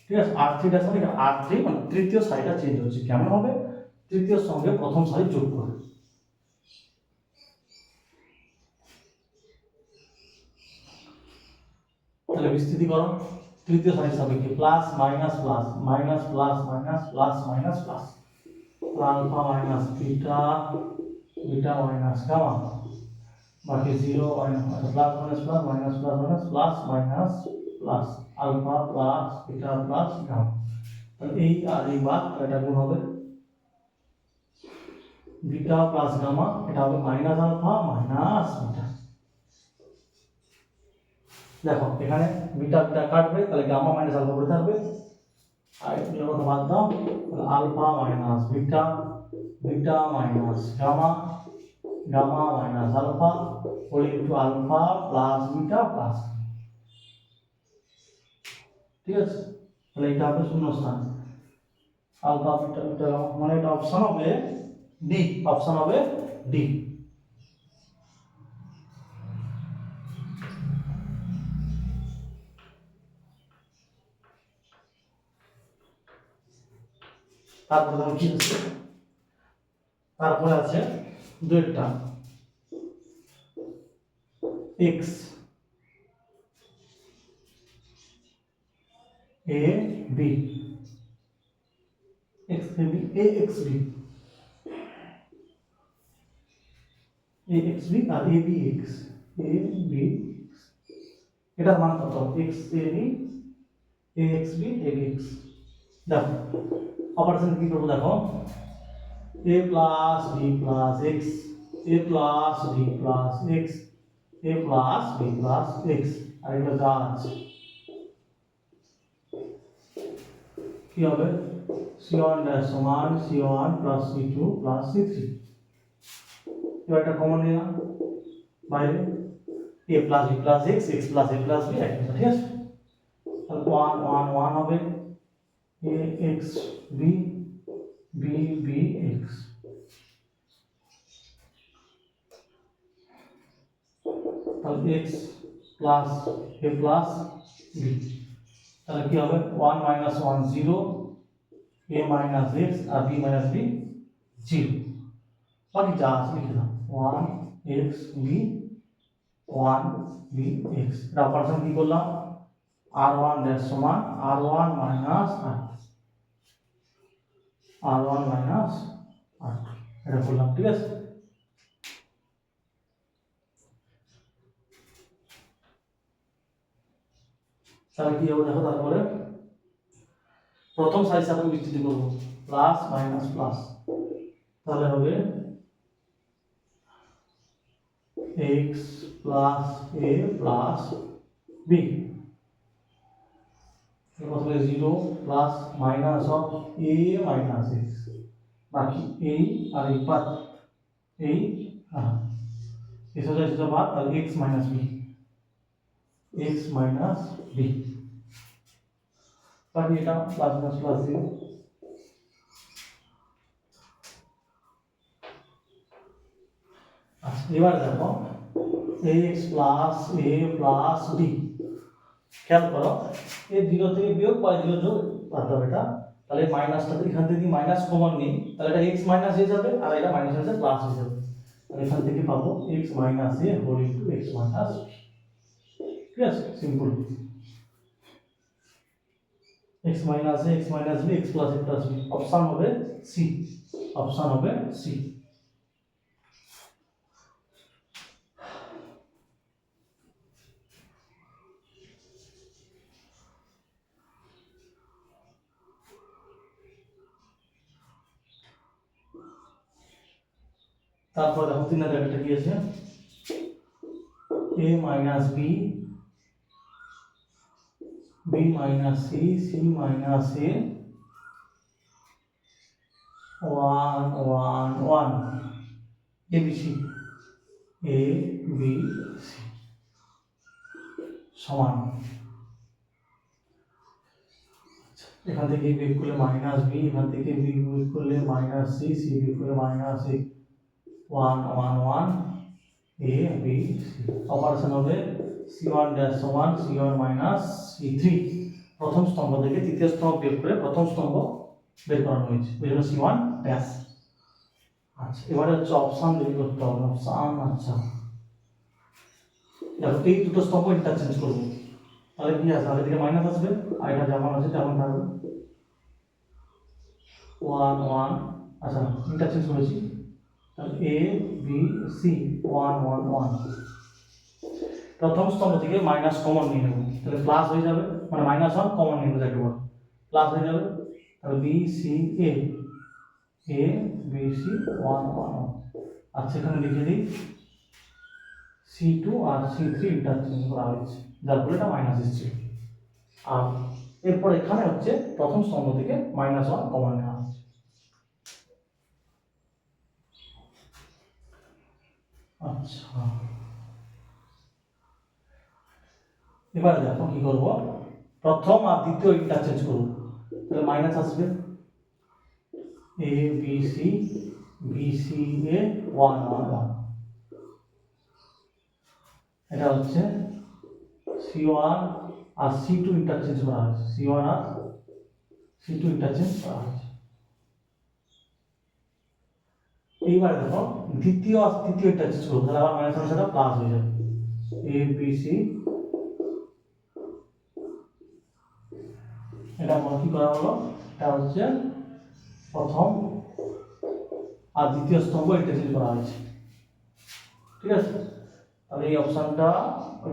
ঠিক আছে, r3 ড্যাশ মানে r3 মানে তৃতীয় সারিটা চেঞ্জ হচ্ছে, কেমন হবে, তৃতীয় সঙ্গে প্রথম সারি যোগ করে। তাহলে বিস্তৃতি করো, তৃতীয় সারি হবে কি plus minus plus minus plus minus plus minus plus, alpha minus beta, beta minus gamma, বাকি 0 minus plus minus plus minus plus minus plus minus plus alpha plus beta plus gamma. তাহলে এই আর এই বাদ, এটা গুণ হবে বিটা প্লাস গামা, এটা হবে মাইনাস আলফা মাইনাস বিটা। দেখো এখানে বিটা বিটা কাটবে, তাহলে গামা মাইনাস আলফা পড়ে থাকবে, আর এগুলোর কথা বাদ দাও। তাহলে alpha minus beta, beta minus gamma, gamma minus alpha whole into alpha plus beta plus. ঠিক আছে, তাহলে এটা হবে শূন্যস্থান, আলফা বিটা বিটা গামা, মানে এটা অপশন হবে ডি, অপশন হবে ডি। তারপরে দেখো কি আছে, তারপরে আছে দুইটা x a b, x a b, a x b, a x b R a b x, a b x, এটার মান কত, x a b, a x b, a b x। দেখো অপারেশন কি করব, দেখো a plus b plus x, a plus b plus x, a plus b plus x, আর এগুলো যা আছে কি হবে, c1 ড্যাশ সমান c1 plus c2 plus c3। এবার এটা কমন নিলাম বাইরে, a plus b plus x, x plus a plus b, একই কথা। ঠিক আছে, তাহলে 1 1 1 হবে, a x b, b b x, তাহলে x plus a plus b, তাহলে কি হবে 1 মাইনাস 1 0, a মাইনাস x আর b মাইনাস b 0। বাকি যা আছে লিখে দাও 1 x b 1 b x। এটা অপারেশন কি করলাম, r1 ড্যাশ সমান r1 minus r1 minus r2 এটা বললাম, ঠিক আছে। তাহলে কি হবে দেখো, তারপরে প্রথম সাইজ আমরা বিস্তৃতি করব প্লাস মাইনাস প্লাস, তাহলে হবে x plus a plus b, প্রথমে 0 plus minus of a minus x, বাকি এই আর এই বাদ, এই এই সোজা বাদ, তাহলে x minus b, x minus b, বাকি এটা প্লাস মাইনাস প্লাস 0। আচ্ছা এবার দেখো ax plus a plus b, খেয়াল করো এই 0 থেকে বিয়োগ বা 0 যোগ করতে হবে এটা, তাহলে মাইনাসটা এখান থেকে মাইনাস কমন নিই, তাহলে এটা x মাইনাস হয়ে যাবে আর এটা মাইনাস হয়ে যাবে প্লাস হয়ে যাবে, তাহলে এখান থেকে পাবো x minus a whole into x minus b, ঠিক আছে, simple. x minus a x minus b x plus a plus b, option হবে সি, অপশন হবে সি। তারপর দেখো 3 এর জায়গাটা কি আছে, a minus b, b minus c, c minus a, 1 1 1 a b c, a b c সমান, এখান থেকে বিয়োগ করলে মাইনাস b, এখান থেকে বিয়োগ করলে মাইনাস c, c বিয়োগ করলে minus a, 1 1 1 a b c, operation হবে c1 ড্যাশ সমান c1 মাইনাস c3, প্রথম স্তম্ভ থেকে তৃতীয় স্তম্ভ বিয়োগ করে প্রথম স্তম্ভ বের করানো হয়েছে, ওই জন্য c1 ড্যাশ। আচ্ছা এবারে হচ্ছে অপশন বের করতে হবে, অপশন। আচ্ছা দেখো এই দুটো স্তম্ভ ইন্টারচেঞ্জ করবো, তাহলে কি আছে, আগে থেকে মাইনাস আসবে আর এটা যেমন আছে তেমন থাকবে, 1 1, আচ্ছা ইন্টারচেঞ্জ করেছি, তাহলে a b c 1 1 1, প্রথম স্তম্ভ থেকে মাইনাস কমন নিয়ে নেব, তাহলে প্লাস হয়ে যাবে, মানে মাইনাস 1 কমন নিয়ে নেব যাকে বলে, প্লাস হয়ে যাবে, তাহলে b c a, a b c 1 1 1। আচ্ছা এখানে লিখে দিই c2 আর c3 ইন্টারচেঞ্জ করা হয়েছে, যার ফলে এটা মাইনাস এসেছে, আর এরপর এখানে হচ্ছে প্রথম স্তম্ভ থেকে মাইনাস 1 কমন নেওয়া হচ্ছে। আচ্ছা এবার দেখো কি করব, প্রথম আর দ্বিতীয় ইন্টারচেঞ্জ করব, তাহলে মাইনাস আসবে a b c b c a 1 1 1, এটা হচ্ছে c1 আর c2 ইন্টারচেঞ্জ করা হয়েছে, c1 আর c2 ইন্টারচেঞ্জ করা হয়েছে। এইবার দেখো দ্বিতীয় আর তৃতীয় ইন্টারচেঞ্জ করব, তাহলে আবার মাইনাস এর সাথে প্লাস হয়ে যাবে, a b c, এটা মনে কি করা হলো, এটা হচ্ছে প্রথম আর দ্বিতীয় স্তম্ভ ইন্টারচেঞ্জ করা হয়েছে, ঠিক আছে। তাহলে এই অপশনটা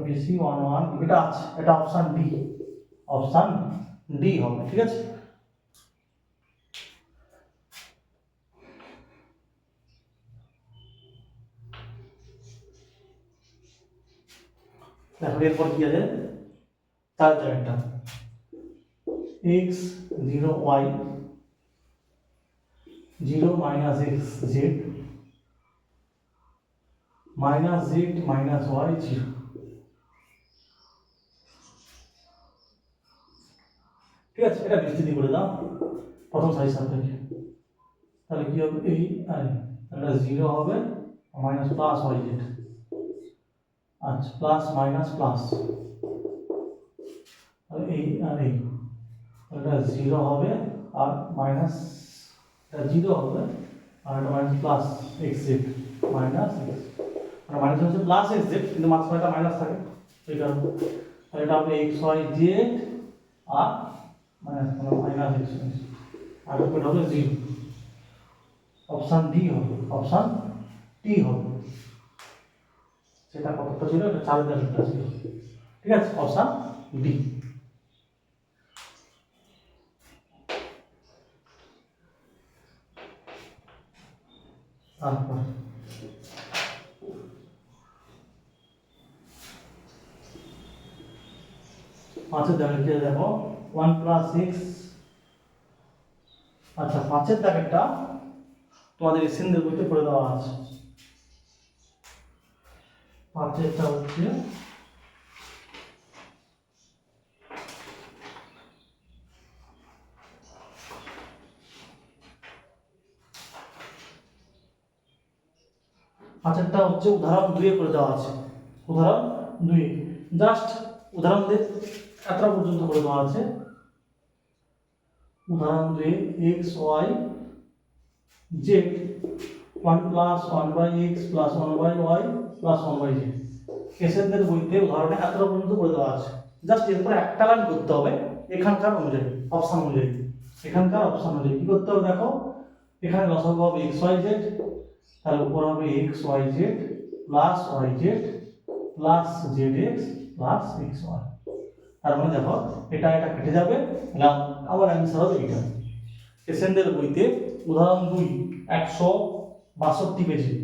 bc 1 1 এটা আছে, এটা অপশন ডি, অপশন ডি হবে, ঠিক আছে। দেখো এরপর কি আছে, তার জায়গাটা x 0 y 0 minus x z minus z minus y 0, ঠিক আছে। এটা বিস্তৃতি করে দাও প্রথম সাইজ সাপেক্ষে, তাহলে কি হবে এই আর এটা 0 হবে মাইনাস প্লাস y z, আচ্ছা প্লাস মাইনাস প্লাস, তাহলে এই আর এই, এটা 0 হবে আর মাইনাস, এটা 0 হবে আর এটা minus plus x z minus x, মানে মাইনাস হচ্ছে প্লাস x z কিন্তু মাঝখানে একটা মাইনাস থাকে, এই কারণে তাহলে এটা হবে এক্স ওয়াই জেড আর মাইনাস এক্স ওয়াই, আর উপরে হবে 0। অপশান ডি হবে, অপশান টি হবে। সেটা কতটা ছিল, এটা 4 দাগেরটা ছিল। ঠিক আছে, অপশান ডি। তারপর পাঁচের দাগেরটা দেখো 1 প্লাস এক্স। আচ্ছা, পাঁচের দাগেরটা তোমাদের এসএনদের বইতে পড়ে দেওয়া আছে। পাঁচেরটা হচ্ছে উদাহরণ 2 করে দেওয়া আছে। উদাহরণ 2 জাস্ট উদাহরণ দিয়ে এতটা পর্যন্ত করে দেওয়া আছে। উদাহরণ 2 X Y Z 1 plus 1 by X plus 1 by Y plus 1 by Z. এসএনদের বইতে উদাহরণে এতটা পর্যন্ত করে দেওয়া আছে। জাস্ট এরপরে একটা লাইন করতে হবে এখানকার অনুযায়ী, অপশন অনুযায়ী। এখানকার অপশন অনুযায়ী কি করতে হবে দেখো, এখানে লসাগু হবে এক্স ওয়াই জেড, তাহলে উপর হবে X Y Z plus Y Z plus Z X plus X Y. তার মানে দেখো এটা কেটে যাবে, আমার অ্যান্সার হবে এটা। এসএনদের বইতে উদাহরণ 2 162 পেজে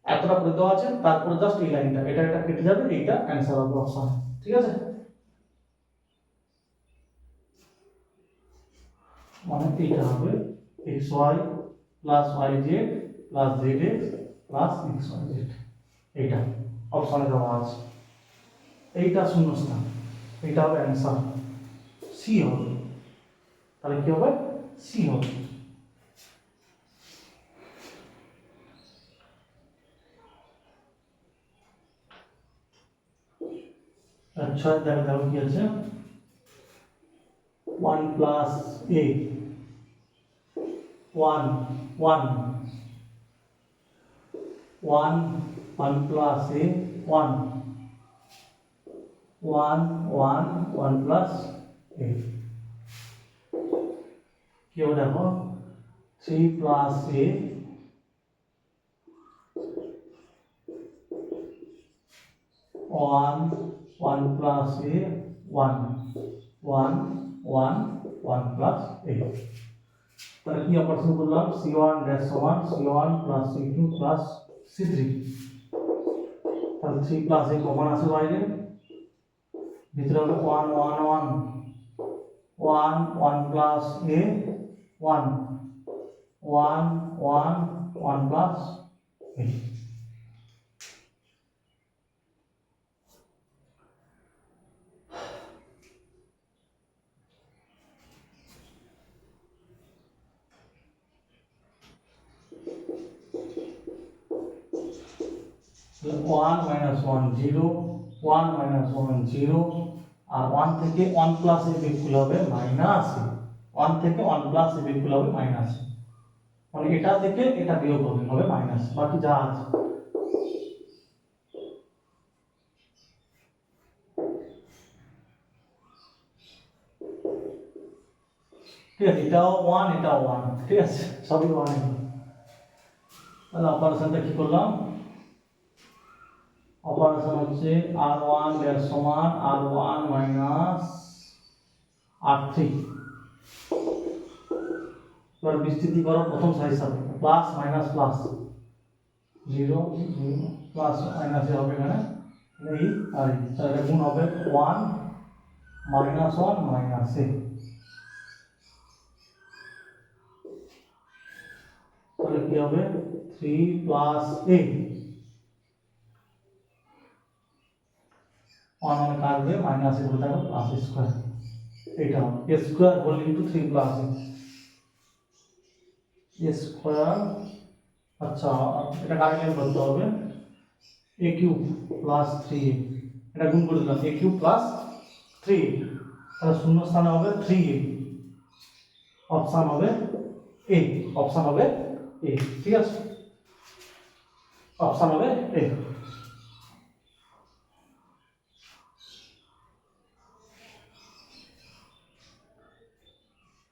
এতটা করে দেওয়া আছে। তারপরে জাস্ট এই লাইনটা এটা কেটে যাবে, এইটা অ্যান্সার হবে অপশন। ঠিক আছে, মানে এইটা হবে X Y plus Y Z plus Z X plus X Y Z. এইটা অপশনে দেওয়া আছে, এইটা শূন্যস্থান, এইটা হবে অ্যান্সার, সি হবে। তাহলে কি হবে, সি হবে। আচ্ছা দেখো কি আছে, 1 plus A 1 1 1 1 plus A 1 1 1 1 plus এ। কি হবে দেখো 3 plus A 1 1 plus A 1 1 1 1 plus এ। তাহলে কি অপারেশন করলাম, c1 ড্যাশ সমান c1 plus c2 plus c3। তাহলে 3 প্লাস এ কমন আছে বাইরে, ভিতরে হবে 1 1 1 1 1 plus A 1 1 1 1 plus A. One minus one zero, 1 minus 1 zero, আর 1 থেকে 1 প্লাস এ বিয়োগ হবে মাইনাস এ। 1 থেকে 1 প্লাস এ বিয়োগ হবে মাইনাস এ, মানে এটা থেকে এটা বিয়োগ হবে মাইনাস, বাকি যা আছে। ঠিক আছে, এটাও 1 এটাও 1, ঠিক আছে সবই 1 এ। তাহলে অপারেশনটা কি করলাম, অপারেশন হচ্ছে r1 এর সমান r1 মাইনাস r3। এবার বিস্তৃতি করো প্রথম সাইজ হবে plus minus plus 0 plus minus A হবে এখানে এই আর তাহলে গুণ হবে 1 মাইনাস 1 মাইনাস এ। তাহলে কি হবে 3 প্লাস এ, 1 মানে কাটবে মাইনাস এ হয়ে যাবে প্লাস স্কয়ার। এটা এ স্কয়ার হোল ইনটু 3 প্লাস এ স্কয়ার। আচ্ছা এটা কারেক্ট বলতে হবে a কিউব প্লাস 3a, এটা গুণ করে দিলাম a কিউব প্লাস 3a, তাহলে শূন্য স্থানে হবে 3a, অপশন হবে a, অপশন হবে a। ঠিক আছে, অপশন হবে a।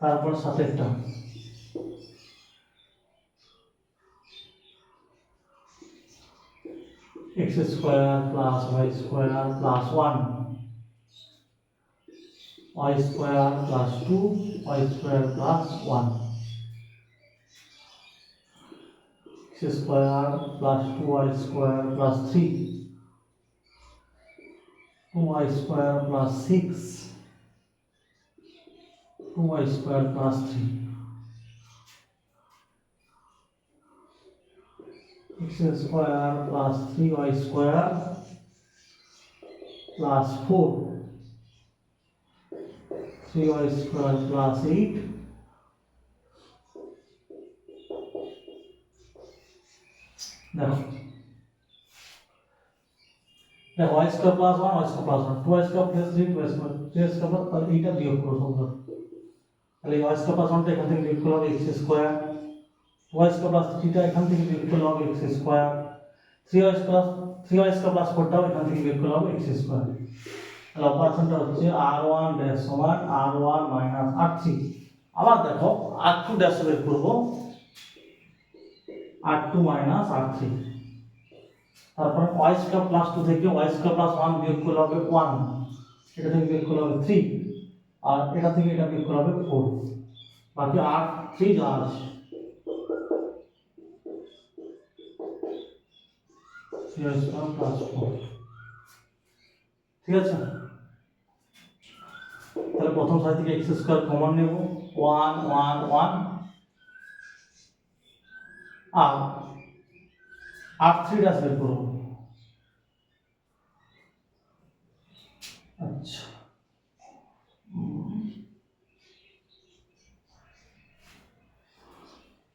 তারপর সাথেরটা x square plus y square plus 1 y square plus 2 y square plus 1 x square plus 2y square plus 3 2y square plus 6 2y square plus 3 x square plus 3y square plus 4 3y square plus 8 দেখো y square plus 1 y square plus 1 2y square plus 3 2y square 3 square আর এইটা বিয়োগ করো তোমরা তাহলে y square plus 1 টা এখান থেকে বিয়োগ করলে হবে x square y square plus 3 টা এখান থেকে বিয়োগ করলে হবে x square 3y square plus 4 টাও এখান থেকে বিয়োগ করলে হবে x স্কয়ার তাহলে অপারেশনটা হচ্ছে r1 ড্যাশ সমান r1 মাইনাস r3 আবার দেখো r2 ড্যাশ বের করব r2 মাইনাস r3 তারপর y স্কয়ার প্লাস 2 থেকে y স্কয়ার প্লাস 1 বিয়োগ করলে হবে 1 এটা থেকে বিয়োগ করলে হবে 3 আর এটা থেকে এটা বিয়োগ করলে হবে 4 বাকি r3 যা আছে 3y স্কয়ার প্লাস 4 ঠিক আছে তাহলে প্রথম সারি থেকে x স্কয়ার কমন নেব 1 1 1 আর r3 ড্যাশ বের করব আচ্ছা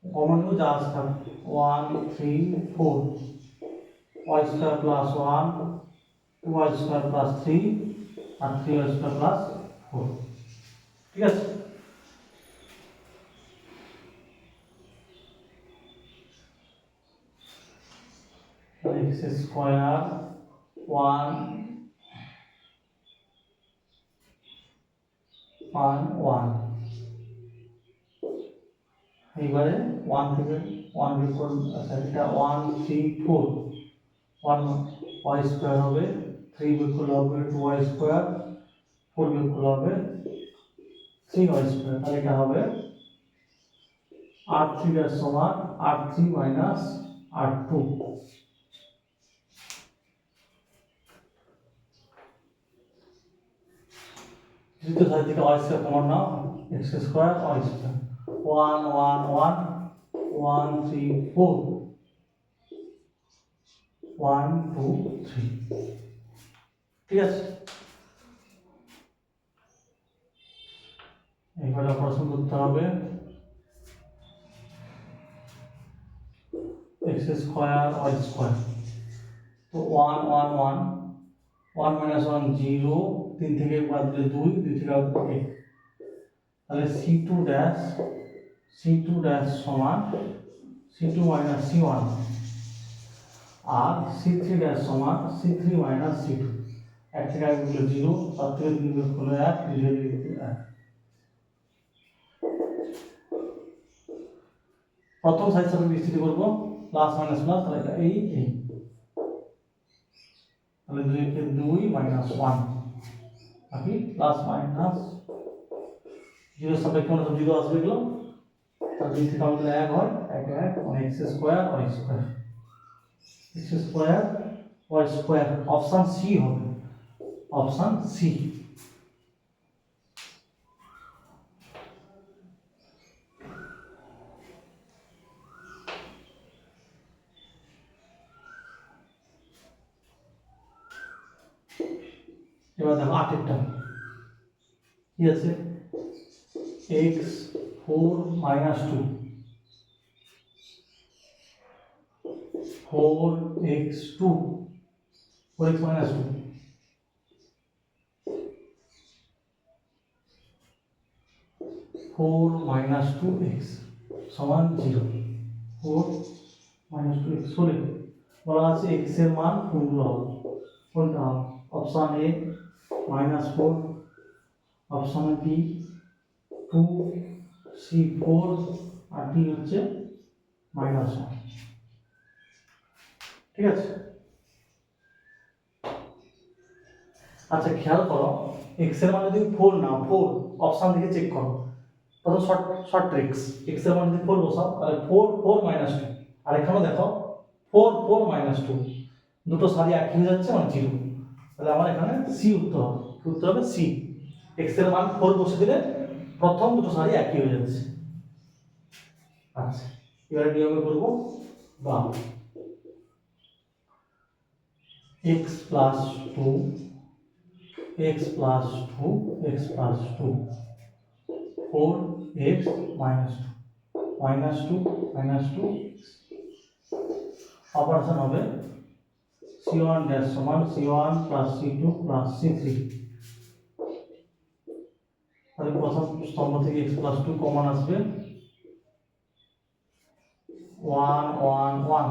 কমন নেব যা আছে 1 3 4 y square plus 1 2y square plus 3 আর 3y স্কয়ার প্লাস 4 ঠিক আছে x স্কয়ার 1 1 1 এইবারে 1 থেকে 1 বিয়োগ করুন আচ্ছা এটা 1 3 4 1 y স্কয়ার হবে 3 বিয়োগ করলে হবে 2y স্কয়ার 4 বিয়োগ করলে হবে 3y স্কয়ার তাহলে এটা হবে r3 এর সমান r3 মাইনাস r2 তৃতীয় সারি থেকে y স্কয়ার কমন নাও x স্কয়ার y স্কয়ার 1 1 1 1 3 4 1 2 3 ঠিক আছে এবারে অপারেশন করতে হবে x স্কয়ার y স্কয়ার তো 1 1 1 1 মাইনাস 1 0 3 থেকে বাদ দিলে 2 2 থেকে বাদ দিলে 1 তাহলে c2 ড্যাশ সমান c2 মাইনাস c1 আর c3 ড্যাশ সমান c3 মাইনাস c2 এক থেকে আগে দিলে 0 তার থেকে 2 বিয়োগ করলে 1 2 থেকে 1 প্রথম সাইড সাথে বিস্তৃত করব প্লাস মাইনাস প্লাস তাহলে এটা এই তাহলে 2 কে 2 মাইনাস 1 বাকি প্লাস মাইনাস 0 সাপেক্ষে আমরা 0 আসবে এগুলো তার 2 থেকে আমাদের 1 হয় 1 1 x square y square x square y square option C হবে অপশন সি এবার দেখো আটেরটা কি আছে x 4 minus 2 4x2 4x minus 2 4 minus 2x সমান 0 4 minus 2x সরি বলা আছে x এর মান কোনগুলো হবে কোনটা হবে option A -4 option B 2 C4 আর D হচ্ছে -1, ঠিক আছে। আচ্ছা খেয়াল করো, x এর মান যদি 4 নাও, 4 অপশন থেকে চেক করো, প্রথম শর্ট ট্রিক্স, x এর মান যদি 4 বসাও তাহলে 4 4 -2, আর এখানে দেখো 4 4 -2, দুটো সারি একই হয়ে যাচ্ছে মানে 0, তাহলে আমার এখানে সি উত্তর হবে, উত্তর হবে সি। x এর মান 4 বসে দিলে প্রথম দুটো সারি একই হয়ে যাচ্ছে। আচ্ছা এবারে নিয়মে করব, বা x plus 2 x plus 2 x plus 2 4x minus 2 operation হবে c1 ড্যাশ সমান c1 plus c2 plus c3, তাহলে প্রথম স্তম্ভ থেকে x plus 2 কমন আসবে, 1 1 1,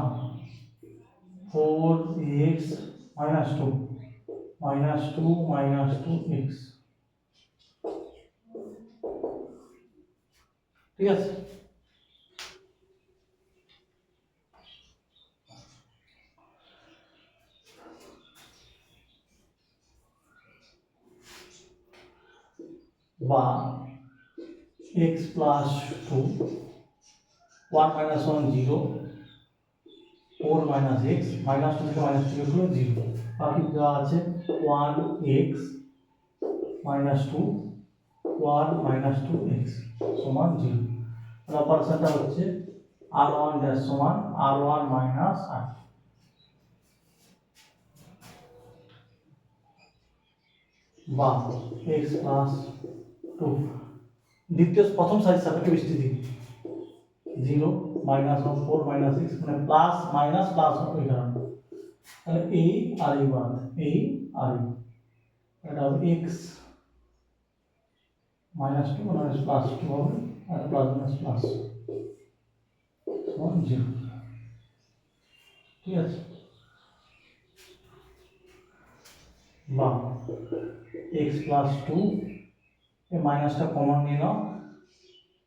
4x minus 2 minus 2x, ঠিক আছে। বা x plus 2 1 minus 1 0, 4 minus x, minus 2 থেকে minus 2 করে 0, বাকি দেওয়া আছে 1x minus 2 1 minus 2x সমান 0, তাহলে অপারেশনটা হচ্ছে r1 ড্যাশ সমান r1 minus r, বা x plus 2 দ্বিতীয় প্রথম সারির সাপেক্ষে বৃষ্টি দিই 0 minus 1 4 minus 6 মানে প্লাস মাইনাস প্লাস ওই কারণে, তাহলে এই আর এই বাদ, এই আর এই, এটা হবে x minus 2 minus plus 2 হবে, আর প্লাস মাইনাস প্লাস সমান 0, ঠিক আছে। বা x plus 2 এই মাইনাসটা কমন নিয়ে নাও,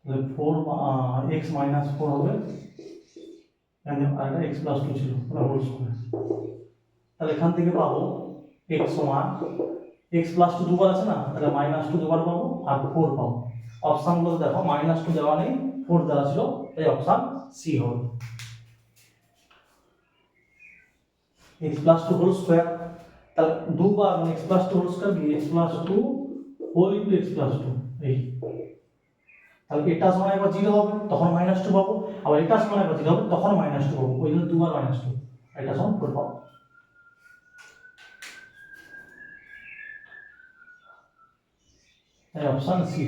তাহলে 4 x minus 4 হবে, এখানে আরেকটা x plus 2 ছিল মানে হোল স্কয়ার, তাহলে এখান থেকে পাবো x সমান x plus 2 দুবার আছে না, তাহলে minus 2 দুবার পাবো আর 4 পাবো। অপশনগুলো দেখো minus 2 দেওয়া নেই, 4 দেওয়া ছিল, তাই অপশন সি হবে। x plus 2 হোল স্কয়ার, তাহলে দুবার মানে x plus 2 হোল স্কয়ার কি x plus 2 whole into x plus 2, এই তাহলে এটা সমান একবার 0 হবে তখন -2 পাবো, আবার এটা সমান একবার 0 হবে তখন -2 পাবো, ওই জন্য দুবার -2, এটা সমান 4 পাবো। তাই অপশন সি।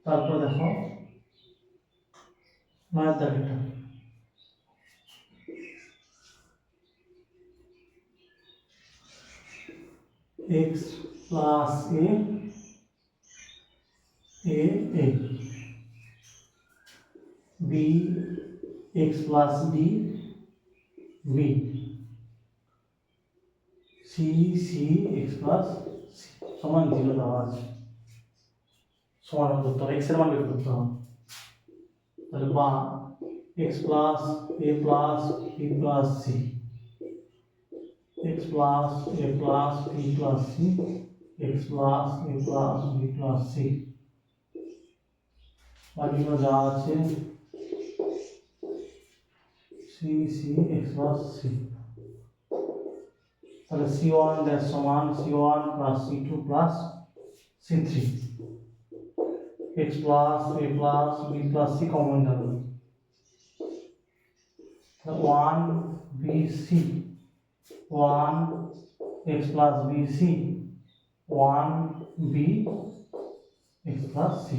তারপর দেখো নয়ের দাগেরটা, x plus a b x plus b b c c x plus c সমান 0 দেওয়া আছে, সমান করতে হবে, x এর মান বের করতে হবে, তাহলে বা x plus a plus b plus c x plus a plus b plus c x plus a plus b plus c, বাকিগুলো যা আছে c c x plus c, তাহলে c1 ড্যাশ সমান c1 plus c2 plus c3, x plus a plus b plus c common যাবে, 1 b c 1 x plus b c 1 b x plus c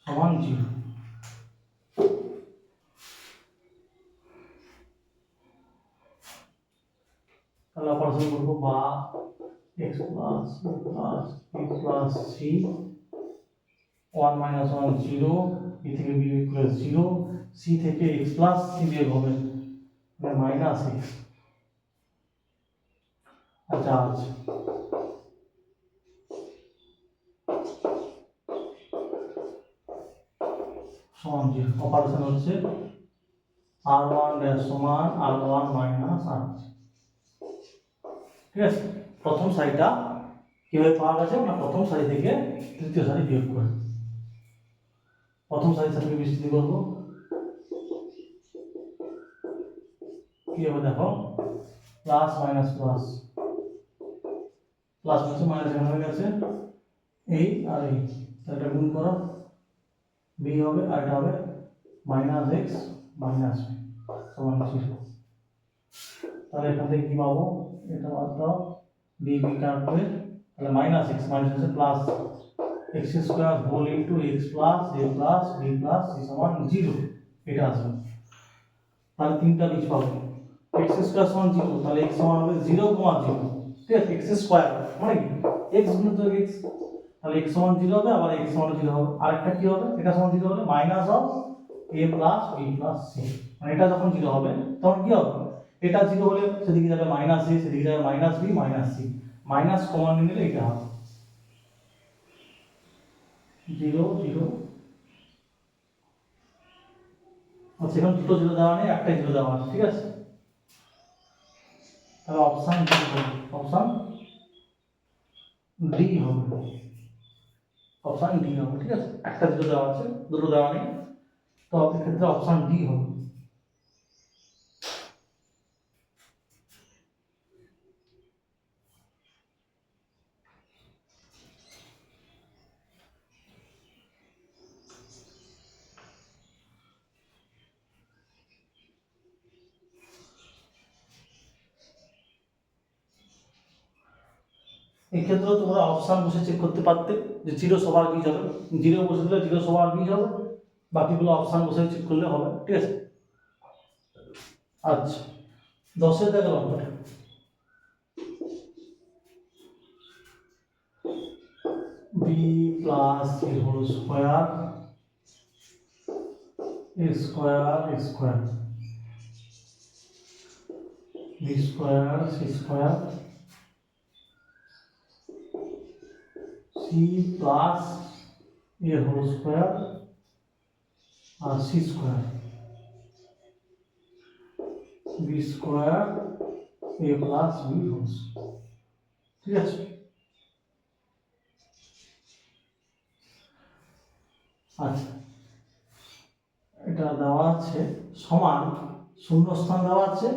সমান 0, তাহলে operation করবো বা x plus b plus c 1 minus 1 0, b থেকে b equals 0, c থেকে x plus c বিয়োগ হবে মানে -x, আচ্ছা আছে সমান 0 অপারেশন হচ্ছে r1 ড্যাশ সমান r1 মাইনাস r3 ঠিক আছে প্রথম সারিটা কিভাবে পাওয়া গেছে না প্রথম সারি থেকে তৃতীয় সারি বিয়োগ করে প্রথম সারি থেকে বিস্তৃতি করব কি হবে দেখো প্লাস মাইনাস প্লাস প্লাস হচ্ছে মাইনাস এখানে হয়ে গেছে এই আর এই এটা গুণ করো বি হবে আর এটা হবে মাইনাস এক্স মাইনাস বি সমান 0 তাহলে এখান থেকে কি পাবো এটা বাদ দাও বি বি কাটবে তাহলে মাইনাস এক্স মাইনাস আছে plus X square whole into X plus A plus B plus C সমান 0 এটা আসবে তাহলে তিনটা বীজ পাবো এক্স স্কয়ার সমান 0 তাহলে এক্স সমান হবে 0, 0 ঠিক আছে এক্স স্কয়ার মানে কি এক্স গুণ তো এক্স তাহলে এক্স সমান 0 হবে আবার এক্স সমান 0 হবে আরেকটা কি হবে এটা সমান 0 হবে minus of a plus b plus c মানে এটা যখন 0 হবে তখন কি হবে এটা 0 হলে সেদিকে যাবে মাইনাস a সেদিকে যাবে minus b minus c minus common নিলে এটা হবে 0 0 আচ্ছা এখন দুটো 0 দেওয়া নেই একটাই 0 দেওয়া আছে ঠিক আছে তাহলে অপশন ডি হবে অপশন ডি হবে অপশন ডি হবে ঠিক আছে একটা 0 দেওয়া আছে দুটো দেওয়া নেই তো এক্ষেত্রে অপশন ডি হবে এই ক্ষেত্রে তোমরা অপশন বসে চেক করতে পারতে যে 0 সবার বীজ হবে 0 বসে দিলে 0 সবার বীজ হবে বাকিগুলো অপশন বসে চেক করলে হবে ঠিক আছে আচ্ছা 10 এর দেখো অঙ্কটা b plus c whole square a square a square b square c square c plus a whole square আর c square b square a plus b whole ঠিক আছে আচ্ছা এটা দেওয়া আছে সমান শূন্যস্থান দেওয়া আছে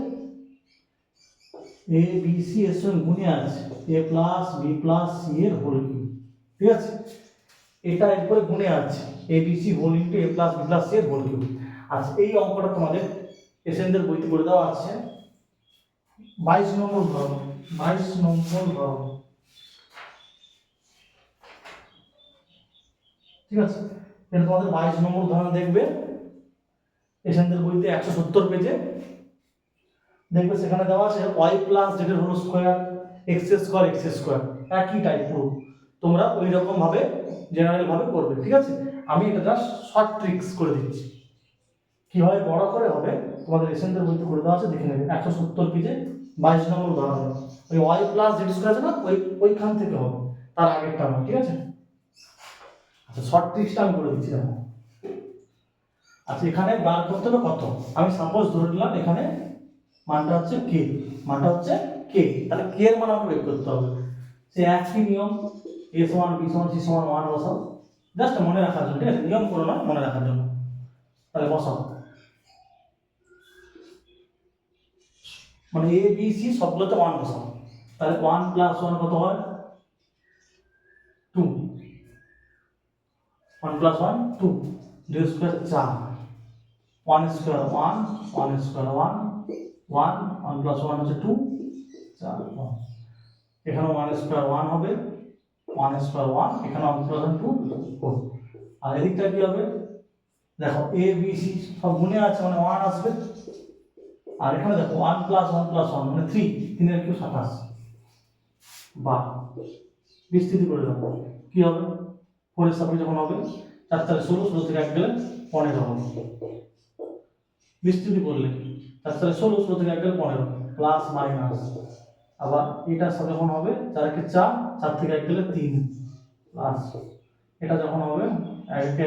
a b c এর সঙ্গে গুণে আছে a plus b plus c এর হোল কিউব ঠিক আছে এটা এরপরে গুণে আছে a b c whole into a plus b plus c এর হোল কিউব আচ্ছা এই অঙ্কটা তোমাদের এসএনদের বইতে করে দেওয়া আছে 22 নম্বর ধরন 22 নম্বর ধরন ঠিক আছে এটা তোমাদের 22 নম্বর ধরন দেখবে এসএনদের বইতে 170 পেজে দেখবে সেখানে দেওয়া আছে y প্লাস z এর whole square x square x square একই টাইপ পুরো তোমরা ওই রকম ভাবে জেনারেল ভাবে করবে ঠিক আছে আমি এটা জাস্ট শর্ট ট্রিক্স করে দিচ্ছি কিভাবে বড় করে হবে তোমাদের এসএনদের বইতে করে দেওয়া আছে দেখে নেবে 170 পেজে 22 নম্বর উদাহরণ ওই y প্লাস z স্কয়ার আছে না ওইখান থেকে হবে তার আগেরটা না ঠিক আছে আচ্ছা শর্ট ট্রিক্সটা আমি করে দিচ্ছি দেখো আচ্ছা এখানে বার করতে হবে কত আমি সাপোজ ধরে নিলাম এখানে মানটা হচ্ছে k মানটা হচ্ছে k তাহলে k এর মান আমাকে বের করতে হবে সে একই নিয়ম a সমান b সমান c সমান 1 বসাও জাস্ট মনে রাখার জন্য ঠিক আছে নিয়ম করো না মনে রাখার জন্য তাহলে বসাও মানে a b c সবগুলোতে 1 বসাও তাহলে 1 প্লাস 1 কত হয় 2 1 plus 1 2 2 square 4 1 square 1 1 square 1 1 1 plus 1 হচ্ছে 2 4 1 এখানে 1 স্কয়ার 1 হবে 1 স্কয়ার 1 এখানে 1 প্লাস 2 4 আর এদিকটা কি হবে দেখো a b c সব গুণে আছে মানে 1 আসবে আর এখানে দেখো 1 প্লাস 1 মানে 3 3 এর কিউ 27 বা বিস্তৃতি করে দাও কি হবে 4 এর সাপেক্ষে যখন হবে 4 4 16 16 থেকে 1 গেলে 15 হবে বিস্তৃতি করলে 4 4 16 16 থেকে 1 গেলে 15 প্লাস মাইনাস আবার এটা যখন হবে 4 কে 4, 4 থেকে 1 গেলে 3 প্লাস এটা যখন হবে 1 কে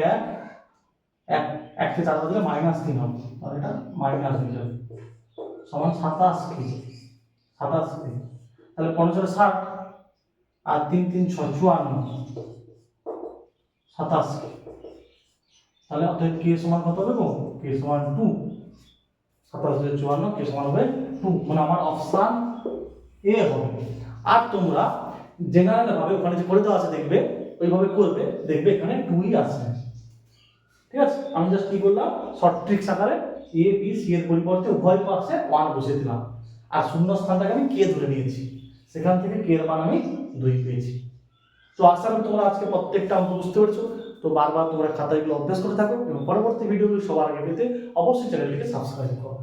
1, 1 কে 4 বাদ দিলে -3 হবে, আর এটা মাইনাস হয়ে যাবে সমান 27 কেজি, 27 কেজি। তাহলে 15 60 আর 3 3 6 54, 27 কেজি। তাহলে অতএব কে সমান কত হবে গো? কে সমান 2, 27 54, কে সমান হবে 2, মানে আমার অপশন এ হবে। আর তোমরা জেনারেল ভাবে ওখানে যে করে দেওয়া আছে দেখবে, ওইভাবে করবে, দেখবে এখানে 2ই আসবে। ঠিক আছে, আমি জাস্ট কি করলাম, শর্ট ট্রিক্স আকারে এ বি সি এর পরিবর্তে উভয় পাশে 1 বসিয়ে দিলাম, আর শূন্য স্থানটাকে আমি কে ধরে নিয়েছি, সেখান থেকে কে এর মান আমি 2 পেয়েছি। তো আশা করি তোমরা আজকে প্রত্যেকটা অঙ্ক বুঝতে পেরেছো। তো বারবার তোমরা খাতাগুলো অভ্যাস করে থাকো এবং পরবর্তী ভিডিওগুলো সবার আগে পেতে অবশ্যই চ্যানেলটিকে সাবস্ক্রাইব করো।